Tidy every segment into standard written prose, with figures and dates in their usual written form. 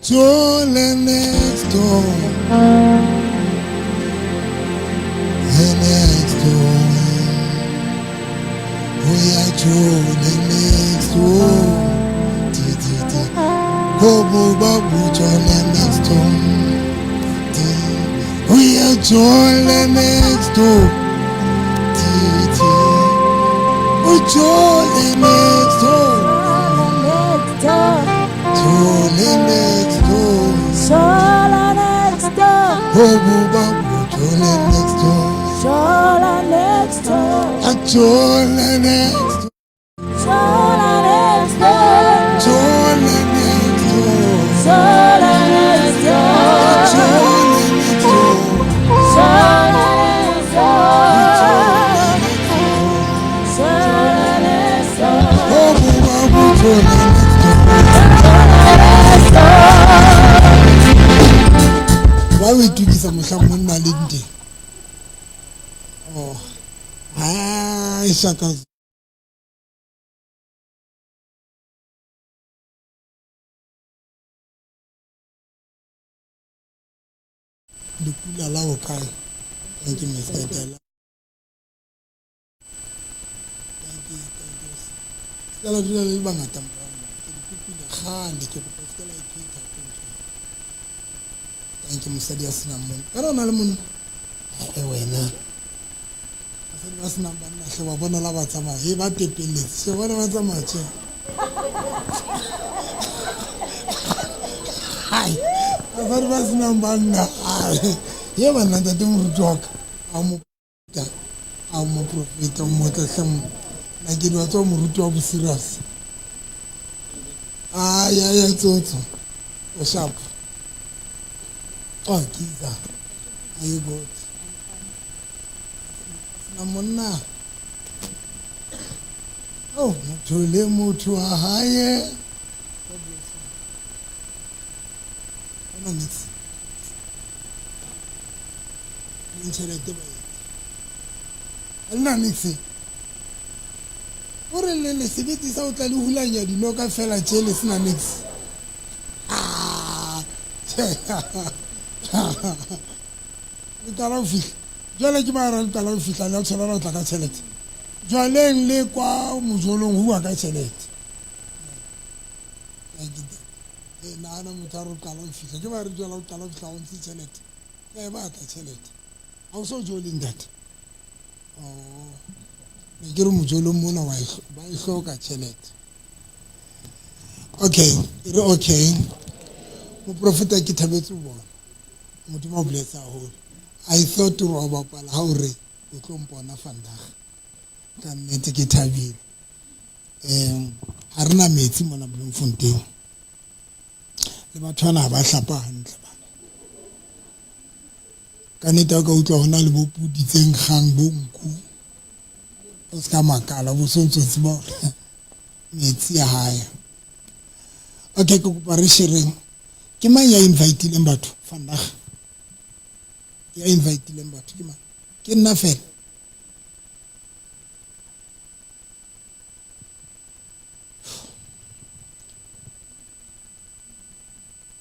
Jole next door, the next door. We are Jole next door. Kobo babu Jole next door. We are Jole next door. We Jole next door. Jole next door. Shola next door. Kobo babu Jole next door. Shola next door. A Jole next door. Shola next door. Jole next door. Shola next door. Jole next door. Shola next door. Shola next door. Kobo babu Jole next door. Why we do this? I'm monna lindi. Oh, shaka. The kula la okai. Thank you, Mr. Della. Thank you. Stella vile le bangata mbramo. Ke dikupile khande ke go stella ikita kuntsho. Thank you, Mr. Diasinamun. Kana na le mun. Wena. Asena ba sina banna hle ba bona la ba tsama. He ba tepeletse. Se bona ba tsama tse. Hai. Asena ba sina banna. Ye bana nta te morutoka. A mo profeta mo tlatlhem. Na ke dwa tso moruto wa bo serious. Ya tsotso. O sharp. Oh, Giza. Are you good? Na monna. Oh, motho motho wa hae. Ona nix. Internet ba. Alna nix. Ore le sebete sa o tla le hulanya dinoka fela tshele sina nix. Le tala o fihla jwale ke ba ra le tala o fihla le tshela ra tla ka tšhelete jwaleng le kwa mojolong hua ka tšhelete na ana motaro tala o fihla ke ba re jwala o tala o fihla o ntse tšhelete e ba tla tšhelete ha o so joleng that ne ke re mojolong mona ba e hloka tšhelete okay mo profeta ke thabetse bona modimo o blessa haholo I thought to roba pala ha o re o tlo mpona vandag ka nnete ke thabile ha rena metsi mona Bloemfontein le batho bana ba hlapa hantle bana ka nnete ka utlwa hona le bopudi tse nkgang bo nku o ska makala bo sontso tseba metsi ya hae okay ke kopa re shereng ke mang ya invite-ileng batho vandag ya invite-ileng batho ke mang ke nna fela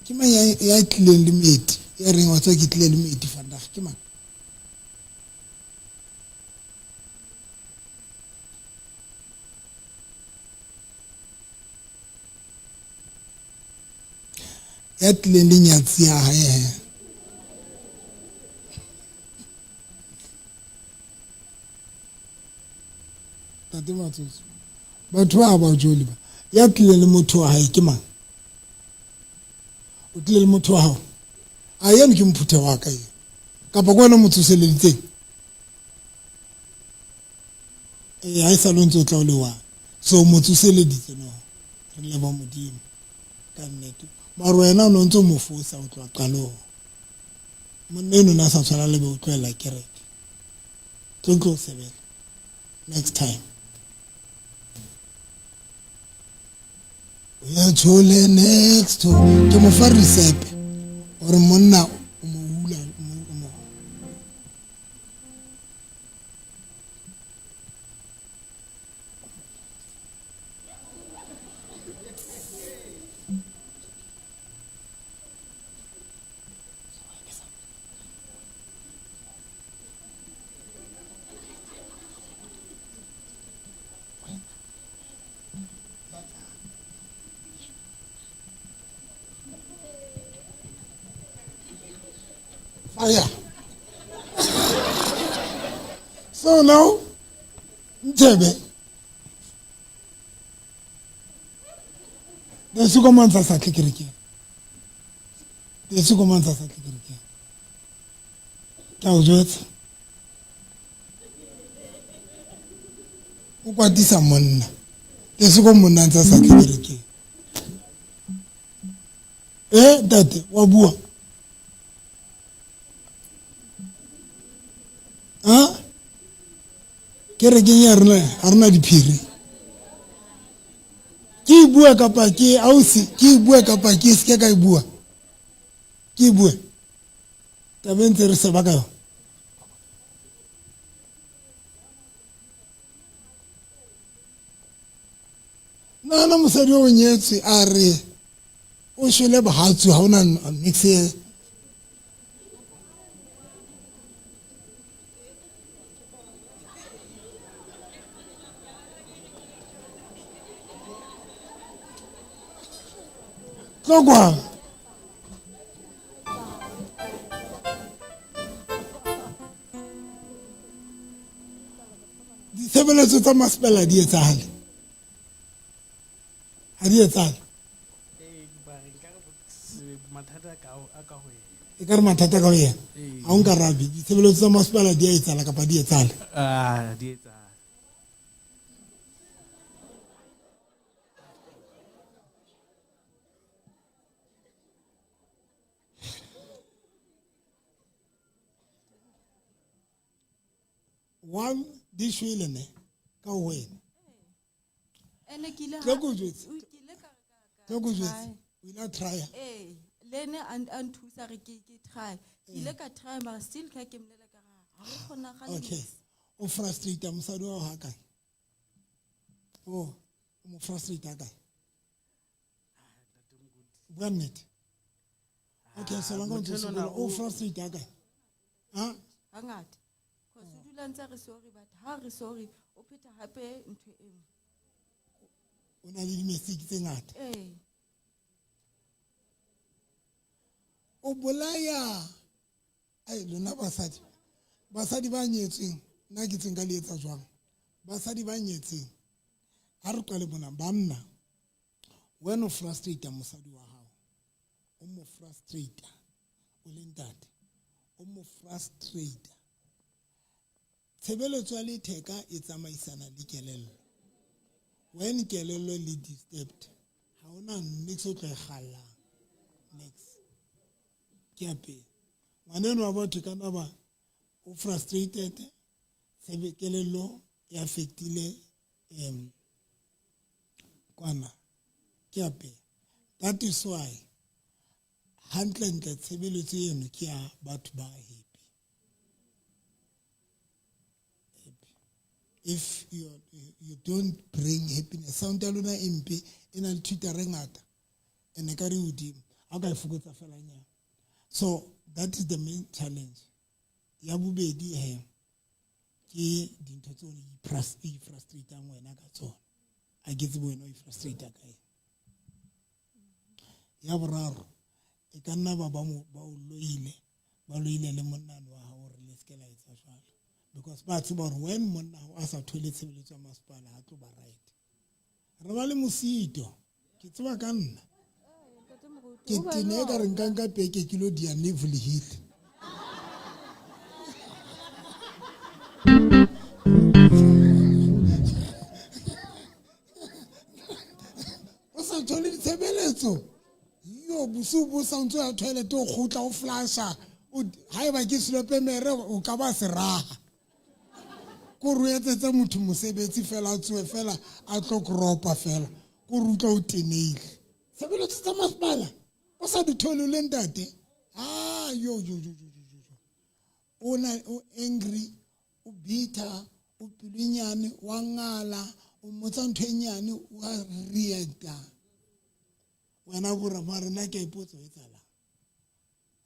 ke mang ya tlileng le meeti ya reng wa tswa ke tlile le meeti vandag ke mang ya tlileng le nyatsi ya hae tate matsotso batho ba ba joli ba ya tlileng le motho wa hae ke mang o tlile le motho wa hao a yena ke mphuthe wa ka ye kapa kwana motsoseleditseng ha e sa lo ntse o tla o le wa so motsoseleditse no re le ba modimo ka nnete mara wena o no ntse mo fosa o tloa qalong monna eno na sa tshwana le be o tloela kereke tlo sebela next time ya tshole next ke mo fa recipe or monna o mo hula mo Aya. So now, Ntebe. The sukomanza sa tlikereke. The sukomanza sa tlikereke. Ka o jwetsa. O kwatisa monna. The sukomanza sa tlikereke. Tate, wa bua. Kerekeng ya rena ha rena diphiri. Ke bua kapa ke ausi, ke bua kapa ke se ka bua. Ke bua. Tabeng tse re se ba ka yo. Nana mosadi o nyetse a re o shwele bahatsu ha ona mixe. Tlokwa. Ditshebeletso tsa masepala di etsahale. Ha di etsahale. E ka re mathata ka ho yena. Ha o nka rabi. Ditshebeletso tsa masepala di a etsahala kapa di etsahale. Di etsahale. One di shwele ne ka ho wena. Tlo go jwetsa. O ila try. Lene and thusa re ke try. Ke ile ka try but still ka ke mlela ka ga. Ha re khona ga. Okay. O frustrate mosadi wa ha kae? O mo frustrate ha kae? Bua nnete. Okay, so long o frustrate ha kae? Ha? Hangata. Cause o dula ntse re sorry but ha re sorry o pheta hape ntwe e nngwe. O na le dimesiki tse ngata. O bolaya ai lona basadi ba nyetseng nna ke tseng ka le etsa jwang basadi ba nyetseng ha re qale bona banna when o frustrate mosadi wa hao o mo frustrate o le ntate o mo frustrate tshebeletso ya letheka e tsamaisana le kelello when kelello le disturbed ha ona niks o tlo e kgallang next Kiape. Ngwaneno wa batho kana ba o frustrated sebe kelelo e affectile kwana Kiape. That is why hantle tshebeletso eno ke ya batho ba happy. If you don't bring happiness sound ya lona empe ena le thuta re ngata ene ka re udimo a ka ifokotsa fela nya. So that is the main challenge. Ya bobedi ke dintho tse o di frustrate-ang wena ka tsona. A ke tsebo wena o frustrate ka ena. Ya boraro e ka nna ba o loile le monna wa hao re le skela etsa jwalo. Because ba tseba hore when monna hao a sa thole tshebeletso ya masepala ha tlo ba right. Re ba le mosito. Ke tseba ka nna. Ke tine ka re nka peke kilo dia level hit. O sa thole ditshebeletso. Yo busubu sa ntse ya toilet o khutla o flasha. Ha eba ke selope mere o ka ba seraha. Ko ruetsetse motho mosebetsi fela tswe fela a tlo kropa fela. Ko rutla o teneile. Tshebeletso tsa masepala. O sa di thole le ntate. Yo. O angry, o bitter, o pilunyane, wa ngala, o motsa ntho e nyane wa reacta. Wena go ra mara nna ke ipotsa e tsala.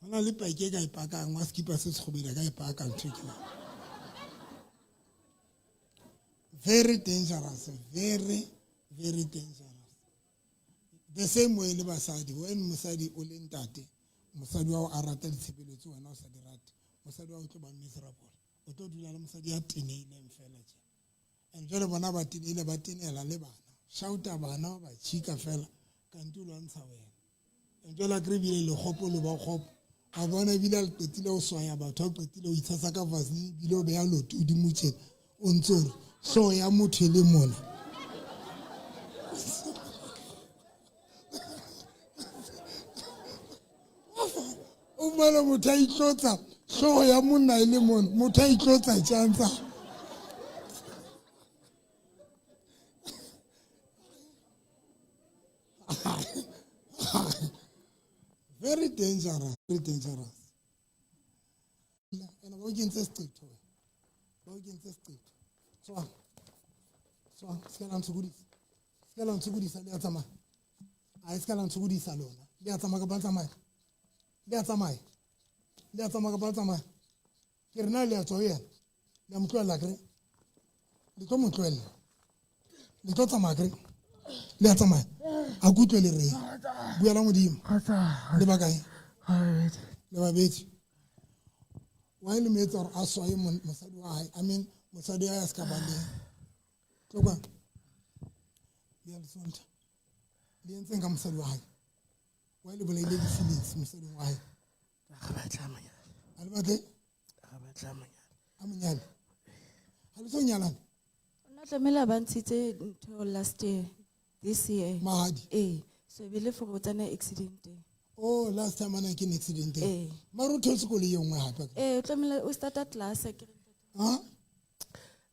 Hona le pake ka ipakang wa skipa se tshobela ka ipakang tshiki. Very dangerous, very dangerous. The same way le basadi when mosadi o le ntate mosadi wa a rata ditshebeletso wena o sa di rate mosadi wa o tlo ba miserable o tlo dula le mosadi ya teneileng fela tje and jwale bona ba teneile ba tenela le bana shauta bana ba chika fela kante o lwantsha wena and jwale ke re bile le kgopo le ba kgopo a bona bile le qetile o swaya batho o qetile o itshasa ka vaseline bile o beya loto di motšheng o ntse o re so ya motho le mona o bona motho a itlotsa so ya monna le mona motho a itlotsa tjantsa very dangerous and ba kentse sicitho ba kentse sicitho so skala ntsugudisa le ya tsamaya a skala ntsugudisa lona le ya tsamaya ka ba tsamaya le ya tsamaya ka ba tsamaya ke rena le ya tswa yena le motloela kre le tlo motloela le tlo tsamaya kre le ya tsamaya a kutlwe le re buela modimo le ba kae le babedi wa ile metsa gore a swaye mosadi wa hae I mean mosadi ya ska ba le tlokwa le le sonta le ntse ka mosadi wa hae wa ile bolaile di feelings mosadi wa hae ga ba tlamanya a le batle a monyane a le sonyalana ona tlamela ba ntshitse ntho last year this year mahadi so bile for go tsana accident oh last time ana ke accident maro thotse ko le yengwe hape o tlamela o starta class ke ha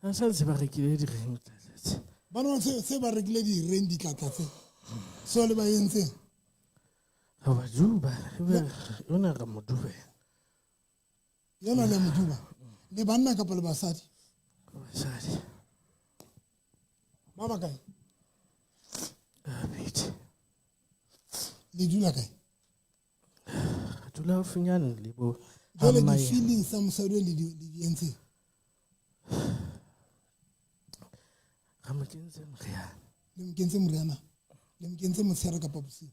a sa se ba rekile di reng tlatse bana se ba rekile di reng di tlatse so le ba yentse ha ba juba yona ga modube yona le moduba le banna ka pele basadi ba ba kae bit le dula kae dula finyane le bo jole di feelings sa mosadi le di yentse ga mokentse moriana le mokentse moriana le mokentse motshera ka pabusi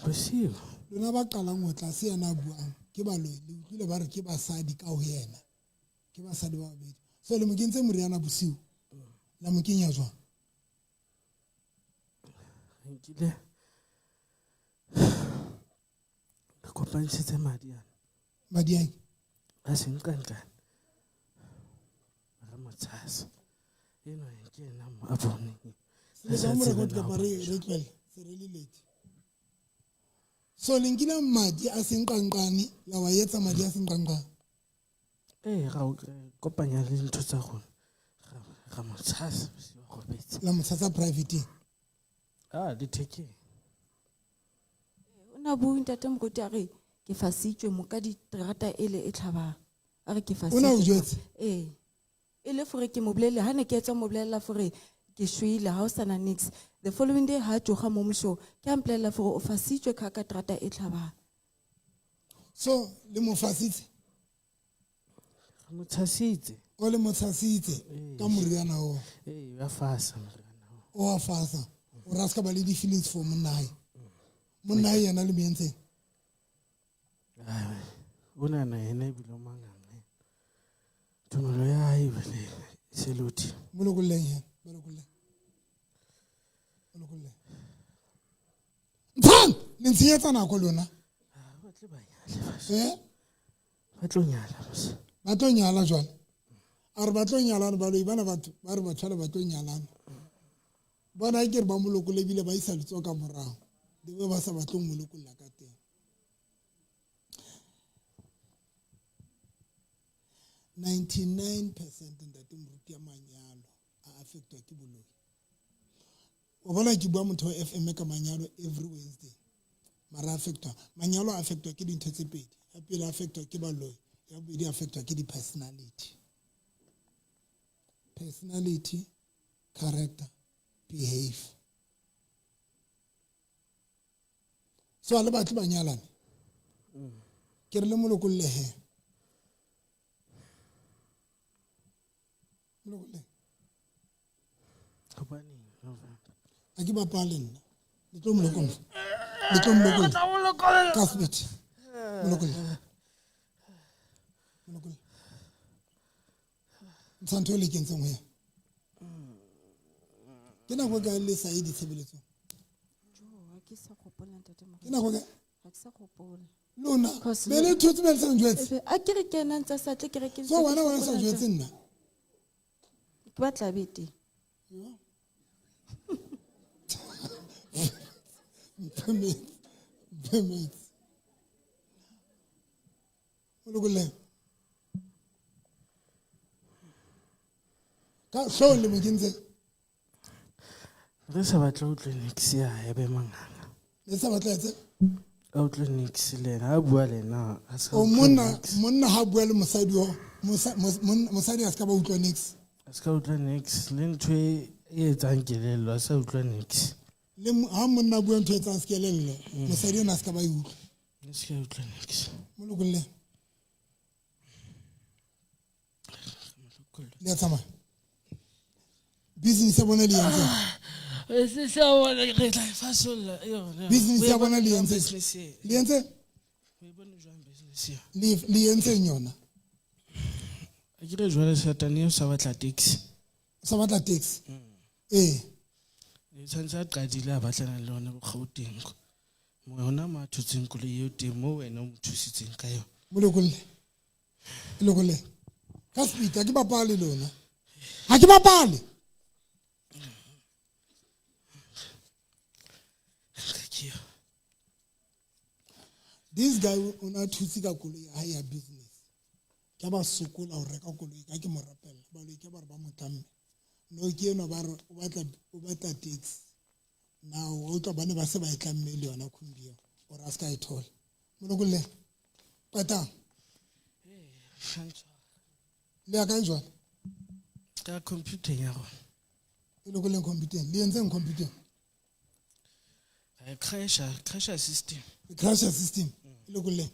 bosigo lona ba qalang o tla se yana buang ke ba le utlwile ba re ke basadi ka ho yena ke basadi ba babedi so le mokentse moriana bosigo la mokenya jwang nkile ke kopantshitse madi a a seng kankane re motshasa eno ke ena mo a boneng le ka mo re ka ba re tlwele se re le late so le nkile madi a seng kankane la wa etsa madi a seng kankane ga o kopanya le ntho tsa gone ga motshasa se go betsa la motshasa private di take ona bu ntate moruti a re ke fasitswe mo ka diterata ele e tlhabang a re ke fasitswe ona o jwetse e le fore ke mo bolele ha ne ke etsa mo bolela fore ke shwile ha o sana nix the following day ha tsoga mo msho ke amplela fore o fasitswe ka terata e tlhabang so le mo fasitse motshasitse o le motshasitse ka moriana o ya fasa moriana o a fasa o raska ba le di feelings for monna hae yana le mentse ona na ene bilo manganga tumelo ya hae bele seluti molokolleng ntshang le ntshenyetsa nako lona ba tlo nyala ba tlo nyala jwale a re ba tlo nyalana ba lo ibana batho ba re batho ba tlo nyalana bona ke re ba molokole bile ba isa letso ka morago le ba sa batlong molokolla ka teng 99% ntate moruti ya manyalo a affectwa ke boloi o bona ke bua motho wa FM ka manyalo every Wednesday mara affectwa manyalo a affectwa ke dintho tse pedi ya pele affectwa ke baloi ya bobedi affectwa ke di personality character behave so ale batho ba nyalana ke re le molokollehe molokolle a ke bapale nna le tlo molokolla kasbet Molokole. Ntshantho e le kentseng ho ya. Ke nako ka le sa e ditshebeletsong. ha ke sa gopola ntate Ke moruti nako ka ha ke sa gopola lona. Cause Be le thotse be le sa njwetse. ebe a ke re kenang tsa sa tle ke re ke So wena wa sa njwetse nna. ke batla bete Permit. Molokole. Ka hlo le mo kentse. re sa batla utlwe nix ya ebe manganga Le sa batla etse. a utlwe nix le ena a bua le ena a ska O utlwa monna nix. monna ha bua le mosadi o mosadi a ska ba utlwa nix. A ska utlwa nix le ntho e etsang kelello a sa utlwa nix Le ha monna bua ntho etsang skelello mosadi ona ska ba e utlwa. le ska utlwa nix Molokole. Le tsama. Business ya bona le yentse. se sa bona re tla fasolla yona Business ya bona le yentse. business e Le yentse we bone jwang business ya le yentse yona. a kire jwale satane o sa batla taxi Sa batla taxi. Eh. e tshantse a qadile a batlana le yona go Gauteng ko mo hona ma thutseng koloi eo teng mo wena o mo thusitseng ka yona Molokole. Molokole. Ka speed ha ke bapale lona. Ha ke bapale. Thank you. This guy ona thutsi ka koloi ya hae ya business. Ke ba sokola ho reka koloi ka ke mo rapella. Ba le ke ba re ba mo tlamme. No ke eno ba re o batla taxi. Now o tla bana ba se ba e tlamme le yona khumbiyo. O ra ska e thola. Molokole. Pata. Le ka njwa. Ka computer ya go Le go le computer. Le yentse computer. a crasher system The crash system. Le go le.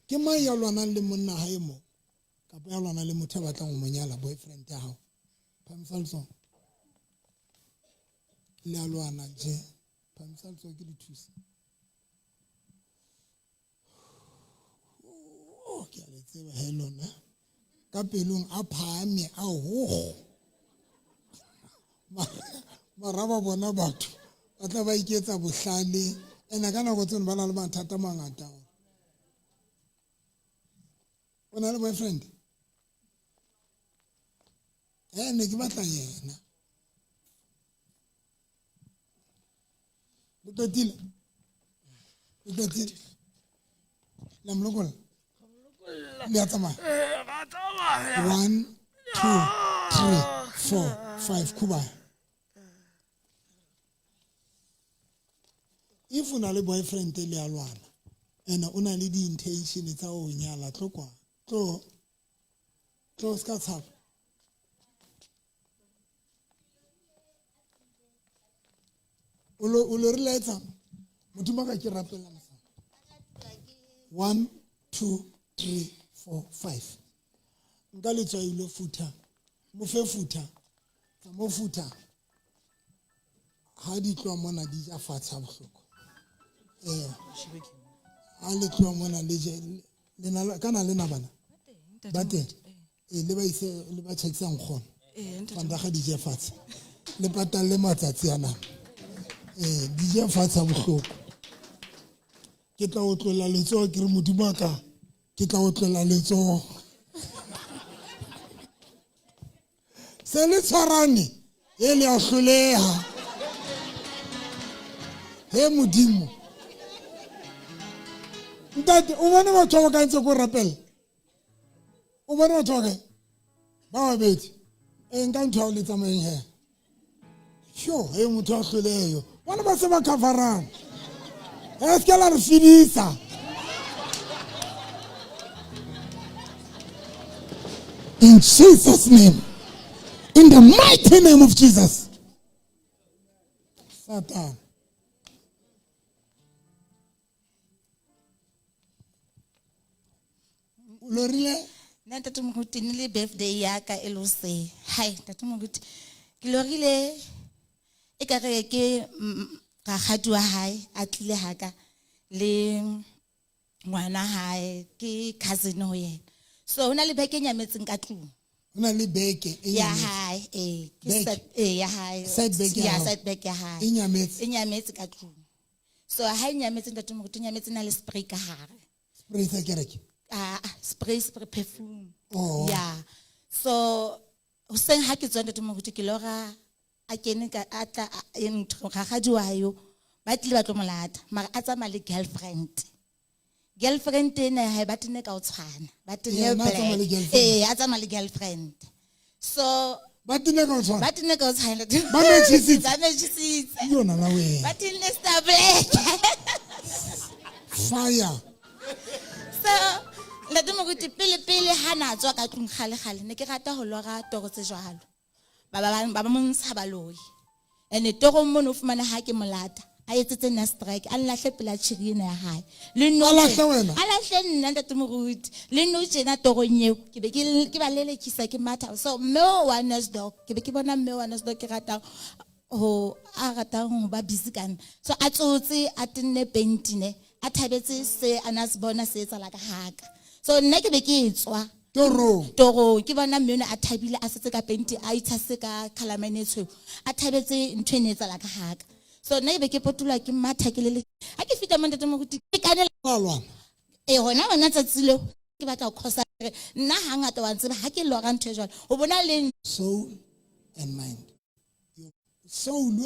Ke mang ya lwanang le monna hae mo? Kapa ya lwana le motho a batlang ho monyala boyfriend ya hao. Phamsalso. Le a lwana je. Phamsalso ke di thusa. Oh, ke a le tseba he lona. Ka pelong a phame a ho. Maraba bona batho. Ba tla ba iketsa bohlale. Ena kana go tsone bana le mathata mangata. Ona le boyfriend. Ne ke batla yena. Bototile. La mlokola. Le a tsamaya. 1 2 3 4 5 kuba. If una le boyfriend le a lwana ena o na le di intention tsa ho nyala tlokwa tlo ska tshaba o lo reletsa motho maka ke rapela masa 1 2 3 4 5 nka le tswa ile futa mo fe futa mo futa ha di tloa mona di ja fatsha bohloko a le tloa mona le je le na kana le na bana ba teng le ba ise le ba tshetsang khona banda ga di je fatsha le patang le matsatsi ana di je fatsha bohloko ke tla o tlola letsoho ke re modimo ka ke tla o tlola letsoho se le tshwarane e le a hloleha he modimo ntate o bona batho ba ka ntse go rapela o bona batho ba ka ba babedi nka ntho le tsamayeng he sho he motho a hloleyo bona ba se ba coverana es que la refinisa in Jesus name, in the mighty name of Jesus. Satan. Lorile Ntate Moruti ni le birthday ya ka e lo se. Hai, Ntate Moruti. Ke lorile e ka re ke rakgadi wa hae a tlile haka le ngwana hae ke cousin ho yena. So hona le beke e nyametseng ka tlung. Ho na le beke e Ya nyametse. hae ke Beke? ya hae. Side beke ya Ya hao? side back ya hae. E nyametse. E nyametse ka tlung. So ha e nyametse ntate moruti e nyametse na le spray ka hare. Spray sa kereke. Spray perfume. Oh. Yeah. So hoseng ha ke tswa ntate moruti ke lora a kene ka atla rakgadi wa yo ba tlile ba tlo molata mara a tsamaya le girlfriend ena ha ba tene ka o tshwana ba tene Yena a tsamaya le girlfriend? a tsamaya le girlfriend. So Ba tene ka o tshwana? ba tene ka o tshwana Ba matchisitse? ba matchisitse Yona la wena. ba tene star black. Fire. So ntate moruti pele ha na tswa ka tlung gale ne ke rata ho lora toro tse jwalo ba mo ntsha baloi ene toro mo no fumana ha ke molata a etsetse na strike a lahle pela tshirina ya hae le no A lahle wena? a lahle nna ntate moruti le no tsena toro nyeo ke be ke ba lelekisa ke matha. So mme wa Nasdaq ke be ke bona mme wa Nasdaq ke rata ho ba busy kana. So a tsotse a tenne pentine a thabetse se anas bona se etsa la ka haka. So nna ke be ke etswa toro ke bona mme a thabile a setse ka penti a itshase ka kalamanetsho a thabetse ntwe ne etsa la ka haka. So nna be ke potula ke matha ke lele ha ke fita monate mo guti ke kanela Balwana. hona tsatsilo ke batla go khosa nna hangata wa tseba ha ke lora ntwe jwalo o bona le Soul and mind. Your soul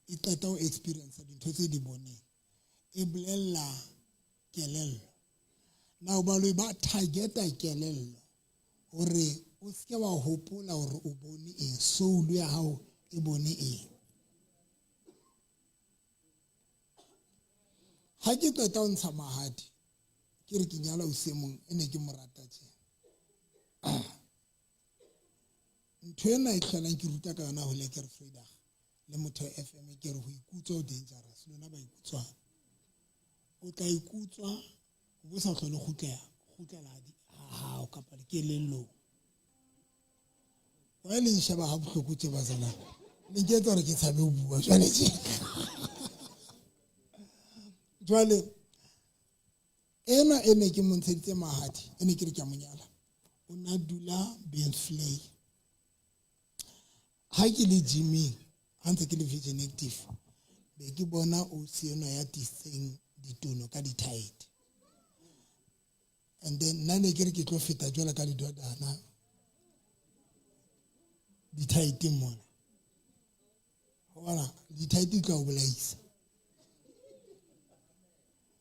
e qeta ho experience dintho tse di boneng. E bolella kelello. Now baloi ba targeta kelello hore o se wa hopola hore o bone eng, soul ya hao e bone eng. Ha ke qeta ho ntsha mahadi ke re ke nyala o semong ene ke morata tje. Ntho ena e hlolang ke ruta ka yona ho le ke re Fredag le motho FM ke re ho ikutswa o dangerous lona ba ikutswa o tla ikutswa bo sa hlole khutlela ha ka pa ke lello wa le nshaba ha bohloko tse ba zana le ke etsa re ke tshabe ho bua jwale tje jwale ene ke mo ntsheditse mahadi ene ke re ke monyala o na dula Benflay ha ke le gymming ha ntse ke le Vision Active be ke bona o siena ya tiseng ditono ka di tight and then nane ke re ke tlo feta jwala ka le dodana di tight mona bona di tight ka o bolaisa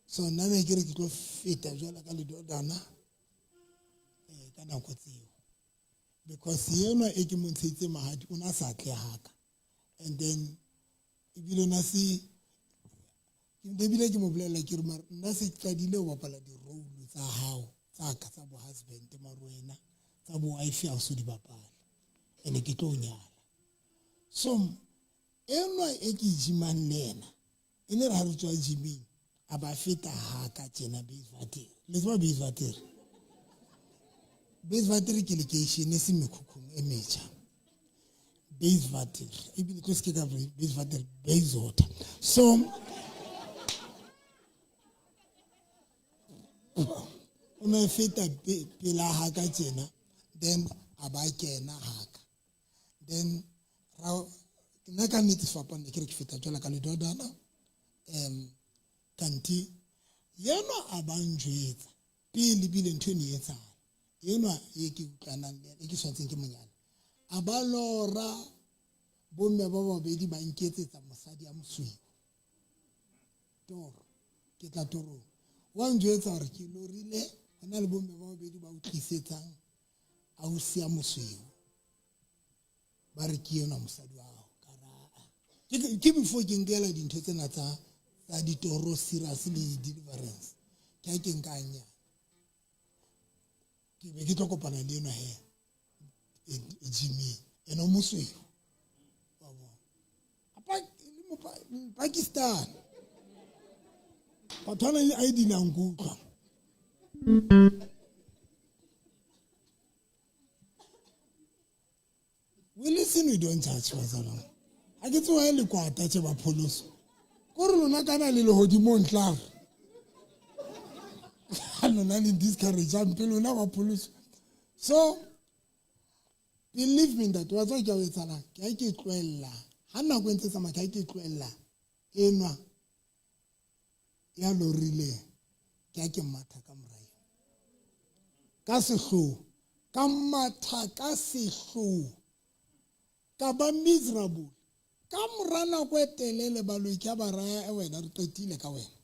so nane ke re ke tlo feta jwala ka le dodana ka nako tseo because yena e ke montshitse mahadi una sa tle haka and then ibile na si ke bile ke mo bolela ke re mara nna se tladile ho bapala di role tsa hao tsa ka tsa bo husband maro wena tsa bo wife ya so di bapala ene ke tlo nyala so enwa e ke jimang lena ene re ha re tswa jiming aba feta haka tjena bezwatere le tswa bezwatere bezwatere ke location se mekhukhung e metjha bezwatere ibile tlo se ke ka bezwatere bezota so una feta pela haka tjena then aba kena haka then ra nna ka nnete fapane ke re ke feta jwala ka le dodana kanti yena abanjwetsa pele bile ntho ne etsang yena e ke utlanang le e ke tshwantseng ke monyana abalora bomme ba babedi ba nketsetsa mosadi ya mosweu toro ke tla toro wa njwetsa hore ke lorile hona le bomme ba babedi ba utlisetsang ausi ya mosweu ba re ke yona mosadi wa hao kara ke before ke ngela dintho tsena tsa ditoro serious le deliverance ke ke nkanya ke be ke tlo kopana le yena he Jimmy eno mosweu wa bona apa Pakistan bathana le ID na nkutla we listen we don't judge bazalwane ha ke tsoa le kwata tse ba pholoso go re lona kana le lehodimo ntla ha lona le discourage ampe lona ba pholoso so believe me that wa tswa ke a etsala ke a ke tloella ha nna go ntse tsama ke a ke tloella enwa ya lorile ke a ke matha ka morae ka sehlo ka matha ka sehlo ka ba miserable ka morana go etelele baloi ke ba raya wena re qetile ka wena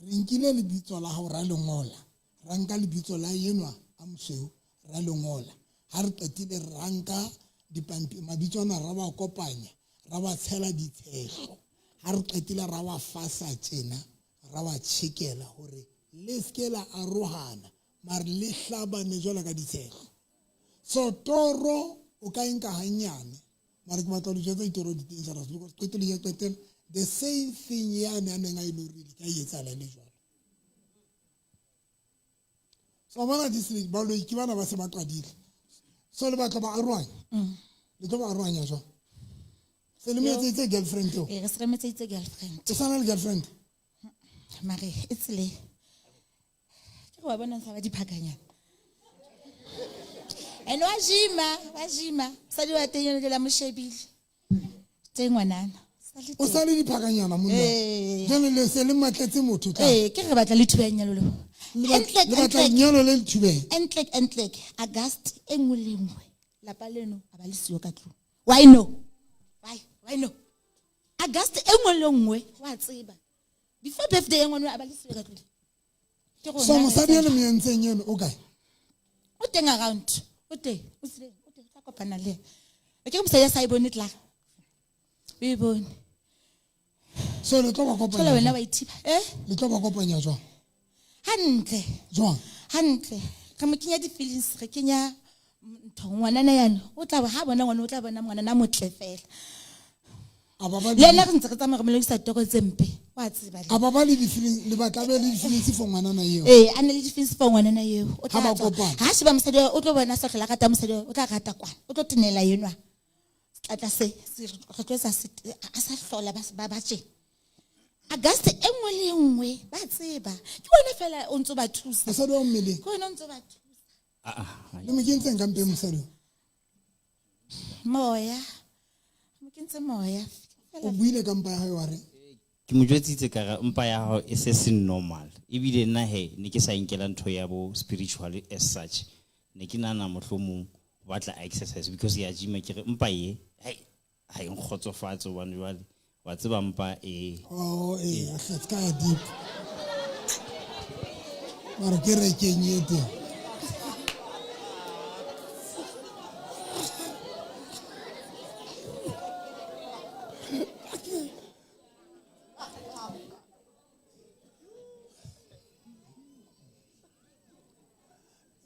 re nkile lebitso la hao ra lengola ra nka lebitso la yenwa a mosweu ra lengola ha re qetile ranka dipampi mabitso ana ra ba kopanya ra ba tshela ditshego ha re qetile ra wa fasa tjena ra wa tshekela hore le skela arohana mar le hlabane jwala ka ditshego so toro o ka enka hanyane mara ke batla le jwetsa ditoro di dangerous because qetile the same thing yana a neng a ilorile ka etsala le jwalo so bana disri ba lo ikibana ba se ba qadile so le batla ba arohanya le tlo ba arohanya jwa se le metse girlfriend o re se re metse girlfriend o sana le girlfriend mare it's le ke go bona sa ba diphakanyana and wajima sa di wa teng le la moshebile teng ngwanana o sa le diphakanyana monna jane le se le matletse motho tla ke re batla le thubenya lo le batla nyalo le thubeng entlek August engwe le engwe lapa leno a ba le sio ka tlo why no August engwe le engwe wa tseba before birthday engwe a ba le sio ka tlo ke go so mosadi ene me ntseng yeno okay o teng around o tla kopana le ke mo sa e bone tla we bone so le tlo ba tlola kopanya wena wa ithiba le tlo ba kopanya jwa hantle jwa ka mo kenya di feelings re kenya ntho ngwana na yana o tla ba ha bona ngwana o tla bona ngwana na motle fela ababa le nna re ntse re tsamaya re melodisa toro tse mpe wa tseba le ababa le di feeling le batla be le di feelings for ngwana na eo a ne le di feelings for ngwana na eo o Ha ba tla kopana. ha sheba mosadi o tlo bona sa tlhola rata mosadi o tla rata kwana o tlo tenela yenwa tla se re tlo sa a sa hlola ba tje August engwe le engwe ba tseba ke bona fela o ntse ba thusa mosadi wa mmele ke wena o ntse ba thusa le mo kentseng ka mpe mosadi moya mo kentse moya o buile ka mpa ya hae wa re ke mo jwetsitse ka ga mpa ya hao e se se normal ebile nna he ne ke sa inkela ntho ya bo spiritual as such ne ke nana mohlomong batla exercise because ya gym ke re mpa ye ha e nkgotsofatse wa jwale wa tseba mpa oh that's kind of deep mara ke re ke nyete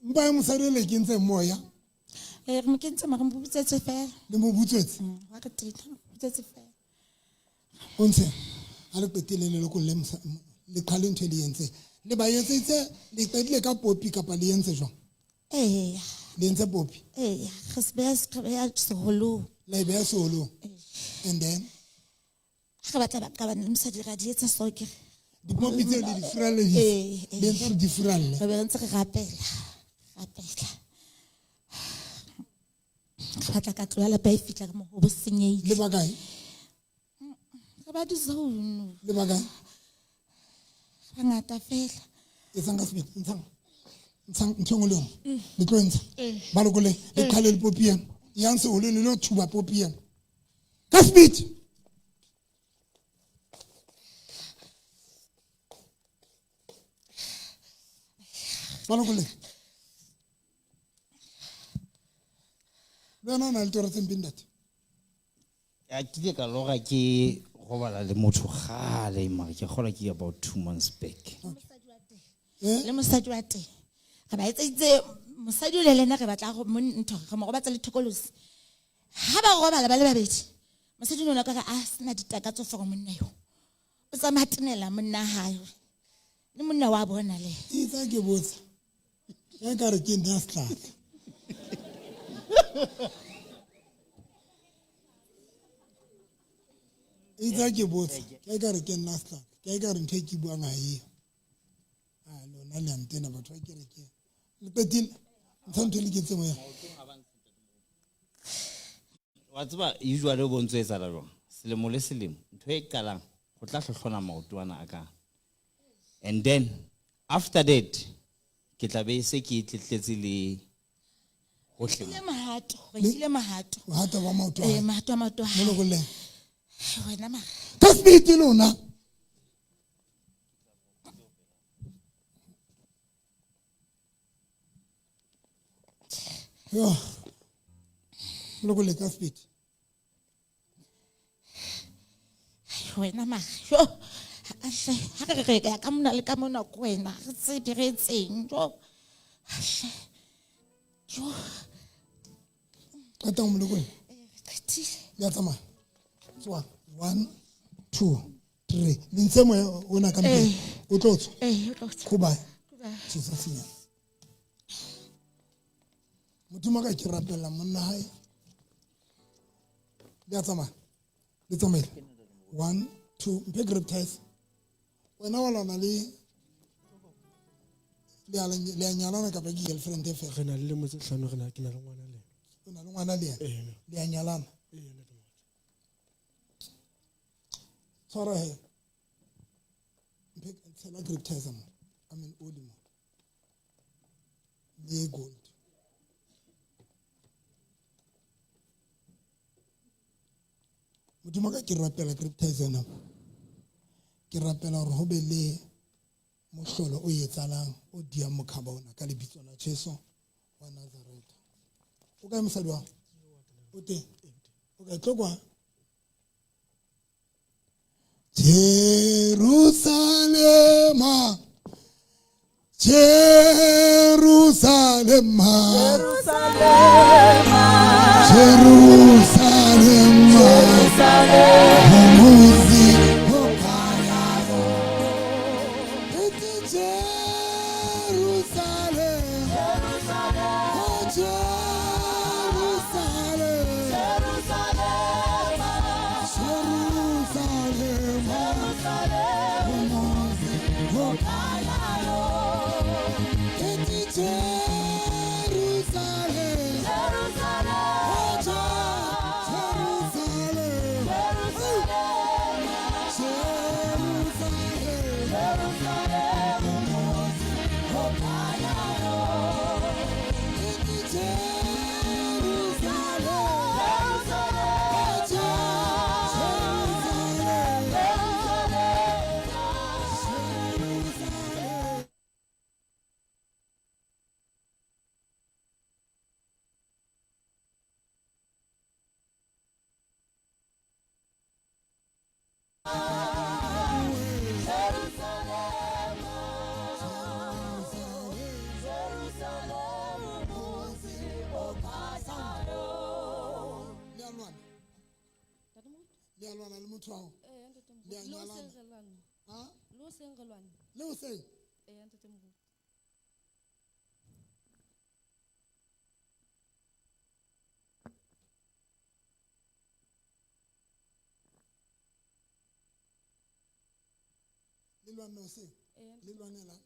mpa ya mosadi le kentse moya re mo kentse mara mo butsetse fela le mo butswetse wa re tita butsetse fela o ntse a le qetile le ko le qhale ntho le yentse le ba yetsetse le qetile ka popi kapa le yentse jwang le yentse popi ge se ya seholo la be ya solo and then ge batla ba ka bana le mosadi ra di etsa so ke di popi tse le di furalle le ntse di furalle re be ntse re rapela ga batla ka tlola ba e fitla ka mo go senyeile le bakae ga ba di zone le bakae ga ngata fela e tsanga speed ntshang ntshong le le tlo ntsha ba le kole le qhale le popi yana yang se o le lo thuba popi yana ka speed ba le kole Bana na le toro tse mpindate a kile ka loga ke go bala le motho gale mara ke gola ke about 2 months back le mosadi wa teng ga ba etsa mosadi o le lena re batla go ntho ga mo go batla le thokolosi ha ba go bala ba le babedi mosadi o nna ka a sena ditakatso for monna yo o tsa matenela monna hayo le monna wa bona le itsa ke botsa ya ka re ke nna start Itse ke botsa ke ka re ke nna start ke ka re ntho e ke buang ha eo lona le antena batho ba kereke le qetile ntho le ke tsemo ya wa tseba usually o bontse etsa la jwang selemo le selemo ntho e qalang go tla hlohlona maotwana a ka and then after that ke tla be se ke tletletse le hohle le mahato re ile mahato wa hata ba maoto mahato a maoto mo le go le wena ma ka speed lona yo lo go le ka speed wena ma yo ahle ha re ka ka mona le ka mona ko wena re tse diretseng jo ahle jo ka tang mo le go qetile ya tsama tswa 1 2 3 dintsemo ona ka mpeng o tlotso o tlo khuba tshisa sinya motho ka ke rapela monna hae ya tsama le tsamaile 1 2 mpe grip test wena wala na le a nyalana kapa ke girlfriend e fela re na le lemo tse hlano re na ke na le ngwana le o na le ngwana le ena le a nyalana tshwara he mpe tshela grip test mo I mean olimo le gold modimo ka ke rapela grip test ena ke rapela hore ho be le mohlolo o etsalang o dia mokhaba ona ka lebitso la Jesu wa Nazareth o ka mosadi wa o te o ka tlokwa Jerusalema Jerusalema Jerusalema umuzi okayayo eti Jerusalem oh Jerusalem Jerusalem umuzi okayayo eti Jerusalem le motho ao le a nyalana ha le o seng le lwana o seng le lwanela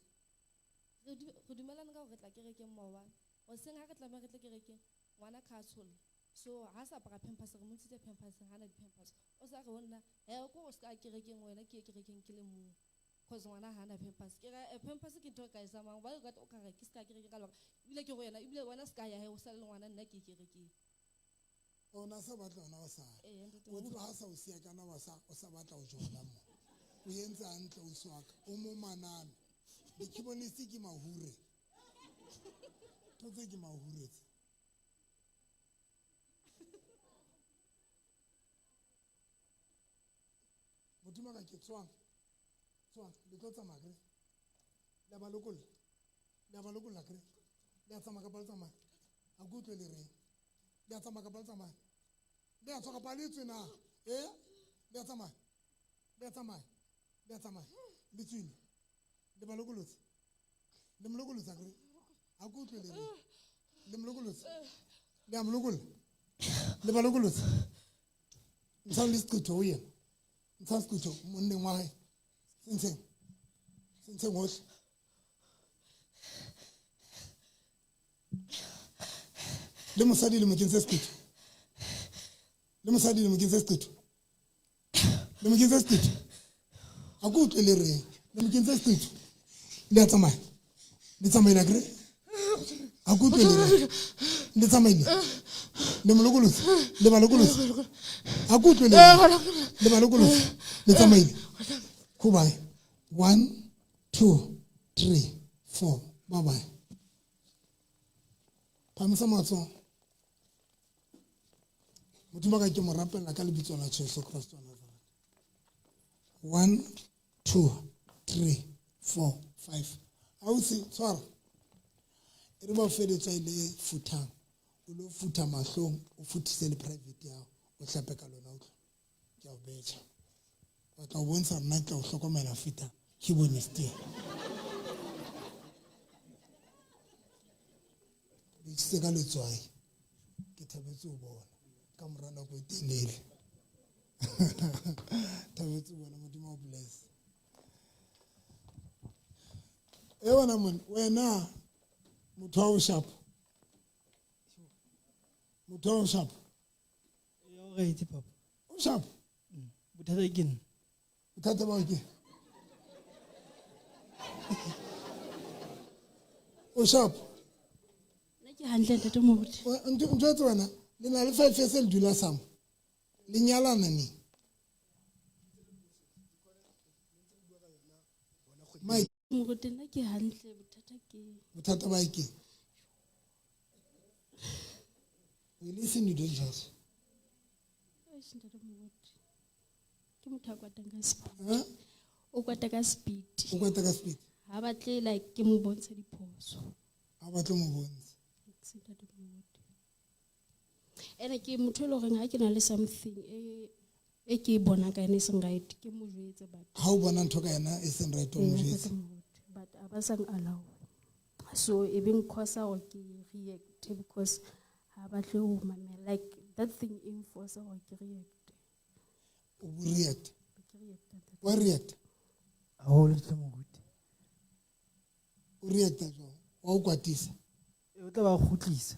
re dumelane ka gore tla kerekeng maobane o seng ha re tlabe re tle kerekeng ngwana ka tshola so ha sa apara pampers re mo ntshitse pampers ha na di-pampers o sa re ho nna ko o ska kerekeng wena ke kerekeng ke le mong cause ngwana ha na pampers ke ra pampers ke ntho ka e samang ba ka o ka re ke ska kerekeng ka lwa ebile ke go yena ebile wena ska ya he o sa le ngwana nna ke kerekeng ona sa batla ona o sa o tlo ha sa o sia kana wa sa o sa batla o jona mo o yentsa antle o swaka o mo manana dikibonisi ke mahure totse ke mahure modimo ka ke tswang le tlo tsamaya kre le ba lokolla kre le a tsamaya ka ba tsamaya a go utlwe le reng le a tsamaya ka ba tsamaya le a tswa ka ba le tsena le a tsamaya le tswile le ba lokolotse le molokolotsa kre a go utlwe le reng le molokolotse le a molokolla le ba lokolotse ntsa le skutho o yena ntsha sekutho monneng wa hae sentsheng hohle le mosadi le mo kentse sekutho le mosadi le mo kentse sekutho le mo kentse sekutho a go utlwe le reng le mo kentse sekutho le a tsamaya le tsamaile kre a go utlwe le reng le tsamaile le molokolosi le balokolosi a go utlwe le balokolosi le tsamaile khubai 1 2 3 4 bye bye phamisa matsoho modimo ka ke mo rapella ka lebitso la Jesu Kristo wa Nazareth 1 2 3 4 5 ausi tshwara e re ba fedetsa ile futhang o lo futha mahlong o futhise le private yao o hlape ka lona utlo ke a betja ba tla o bontsha nna ke o hlokomela feta ke bonestia bitse ka letswai ke thabetse o bona ka mora nako e telele thabetse o bona modimo o bless wena mon wena motho wa o shapo motho wa o shapo yo right papa o shapo bothata ke nna bothata ba ke o shapo nna ke hantle ntate moruti ntho tse wena le na le 5 years le dula sam le nyalana ni mai moruti nna ke hantle bothata ba ke we listen you don't judge ntate moruti ke motho a kwatang ka speed ha o kwata ka speed o kwata ka speed ha batle like ke mo bontsha diphoso ha batlo mo bontsha ntate moruti ene ke motho le gore ha ke na le something e ke bona ka ene seng right ke mo jwetse but ha o bona ntho ka yena e seng right o mo jwetse but abasang allow so even cause or ke react because ha batle o mamela like that thing in force or ke react o react wa react a ho le tle moruti o react jo wa o kwatisa o tla ba khutlisa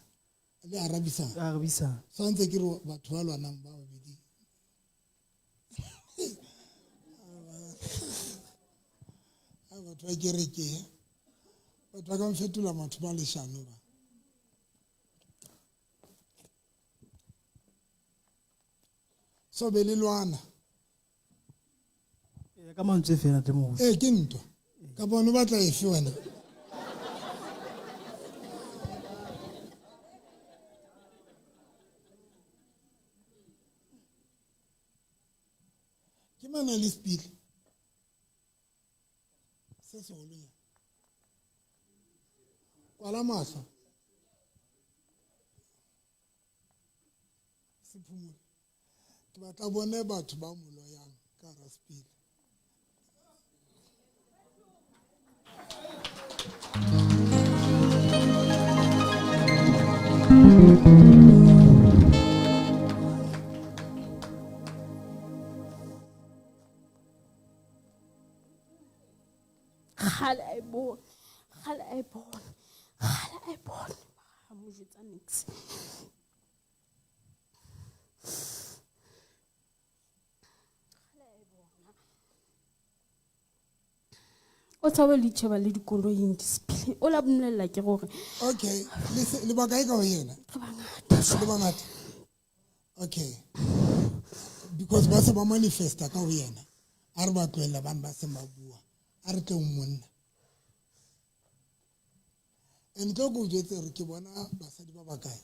le arabisa arabisa santse ke re batho ba lwanang ba babedi ha batho ba kereke batho ba ka mfetola batho ba leshano ba so be le lwana ka mantswe fela tle moruti ke ntwa ka bona ba tla efe wena ke mana le speed se se holo kwala mahlo se phumule ke batla bone batho ba mo loyang ka ra speed Gale a bona ha mo jetsa nix o tsabe le tsheba le dikoloing display o la bolella ke gore okay le ba kae ka ho yena re bangata le bangata okay because ba se ba manifesta ka ho yena a re ba tloela bana ba se mabua a re tle monna and tlo go jetse re ke bona basadi ba ba kae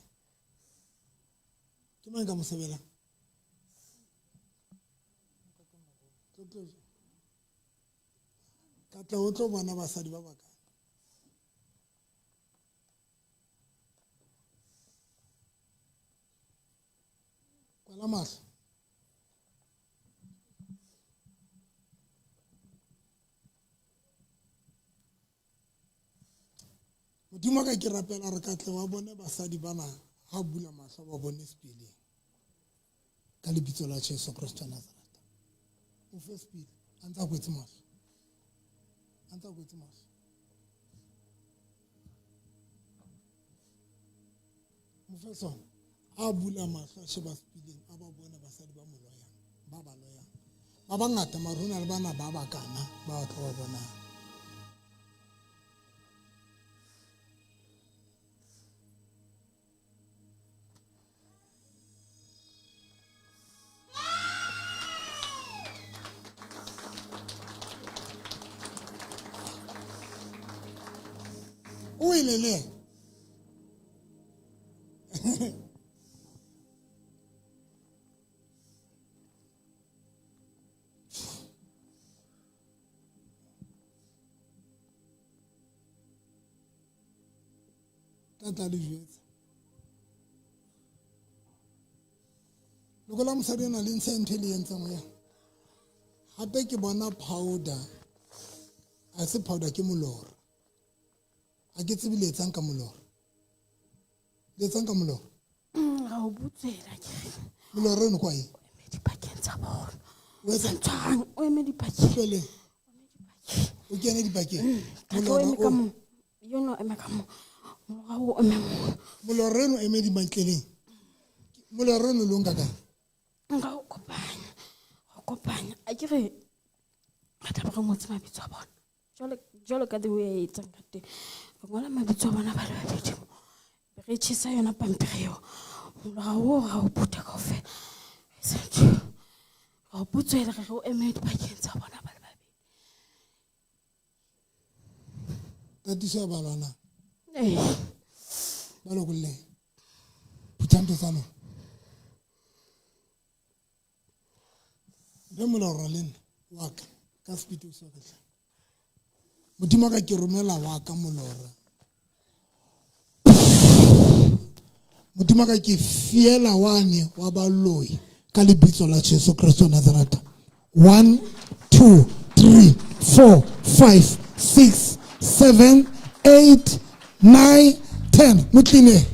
ke mang ka mosebela ka tla o tlo bona basadi ba ba kae kwala mahlo modimo ka ke rapela re ka tle wa bone basadi bana ha bula mahlo ba bone sepeleng ka lebitso la Jesu Kristo wa Nazareth ufe speed anta kwetse mahlo anta kwetse mahlo ufe sona a bula mahlo a sheba speeding a ba bona basadi ba moloyang ba ba loyang ba bangata marona le bana ba bakana ba batho ba bonang o ilele tata le jwetsa loko la mosadi na le ntsha ntho le yentseng ya hape ke bona powder a se powder ke molora a ke tsebe le etsang ka molora le etsang ka molora ga o butsela ke molora o kwa e eme dipakeng tsa bona o etsa tshwang o eme dipakeng pele o kene dipakeng o eme ka mo yo no eme ka mo ga o eme mo molora o eme dimantleleng molora o lo nka ka nga o kopanya a ke re ga tla ba motse mabitso a bona jalo ka the way e etsang ka teng re ngola mabitso a bona ba le babedi mo be re tšhisa yona pampiri eo molora o ga o phuta ka ofela ga o putswele re o eme dipakeng tsa bona ba le babedi tatiso ya balwana ee ba lokolle puthanto tsa lona be molora le nna wa ka speed o se ka tla modimo ka ke romela wa ka molora modimo ka ke fiela wane wa baloi ka lebitso la Jesu Kristo Nazareta 1 2 3 4 5 6 7 8 9 10 mutline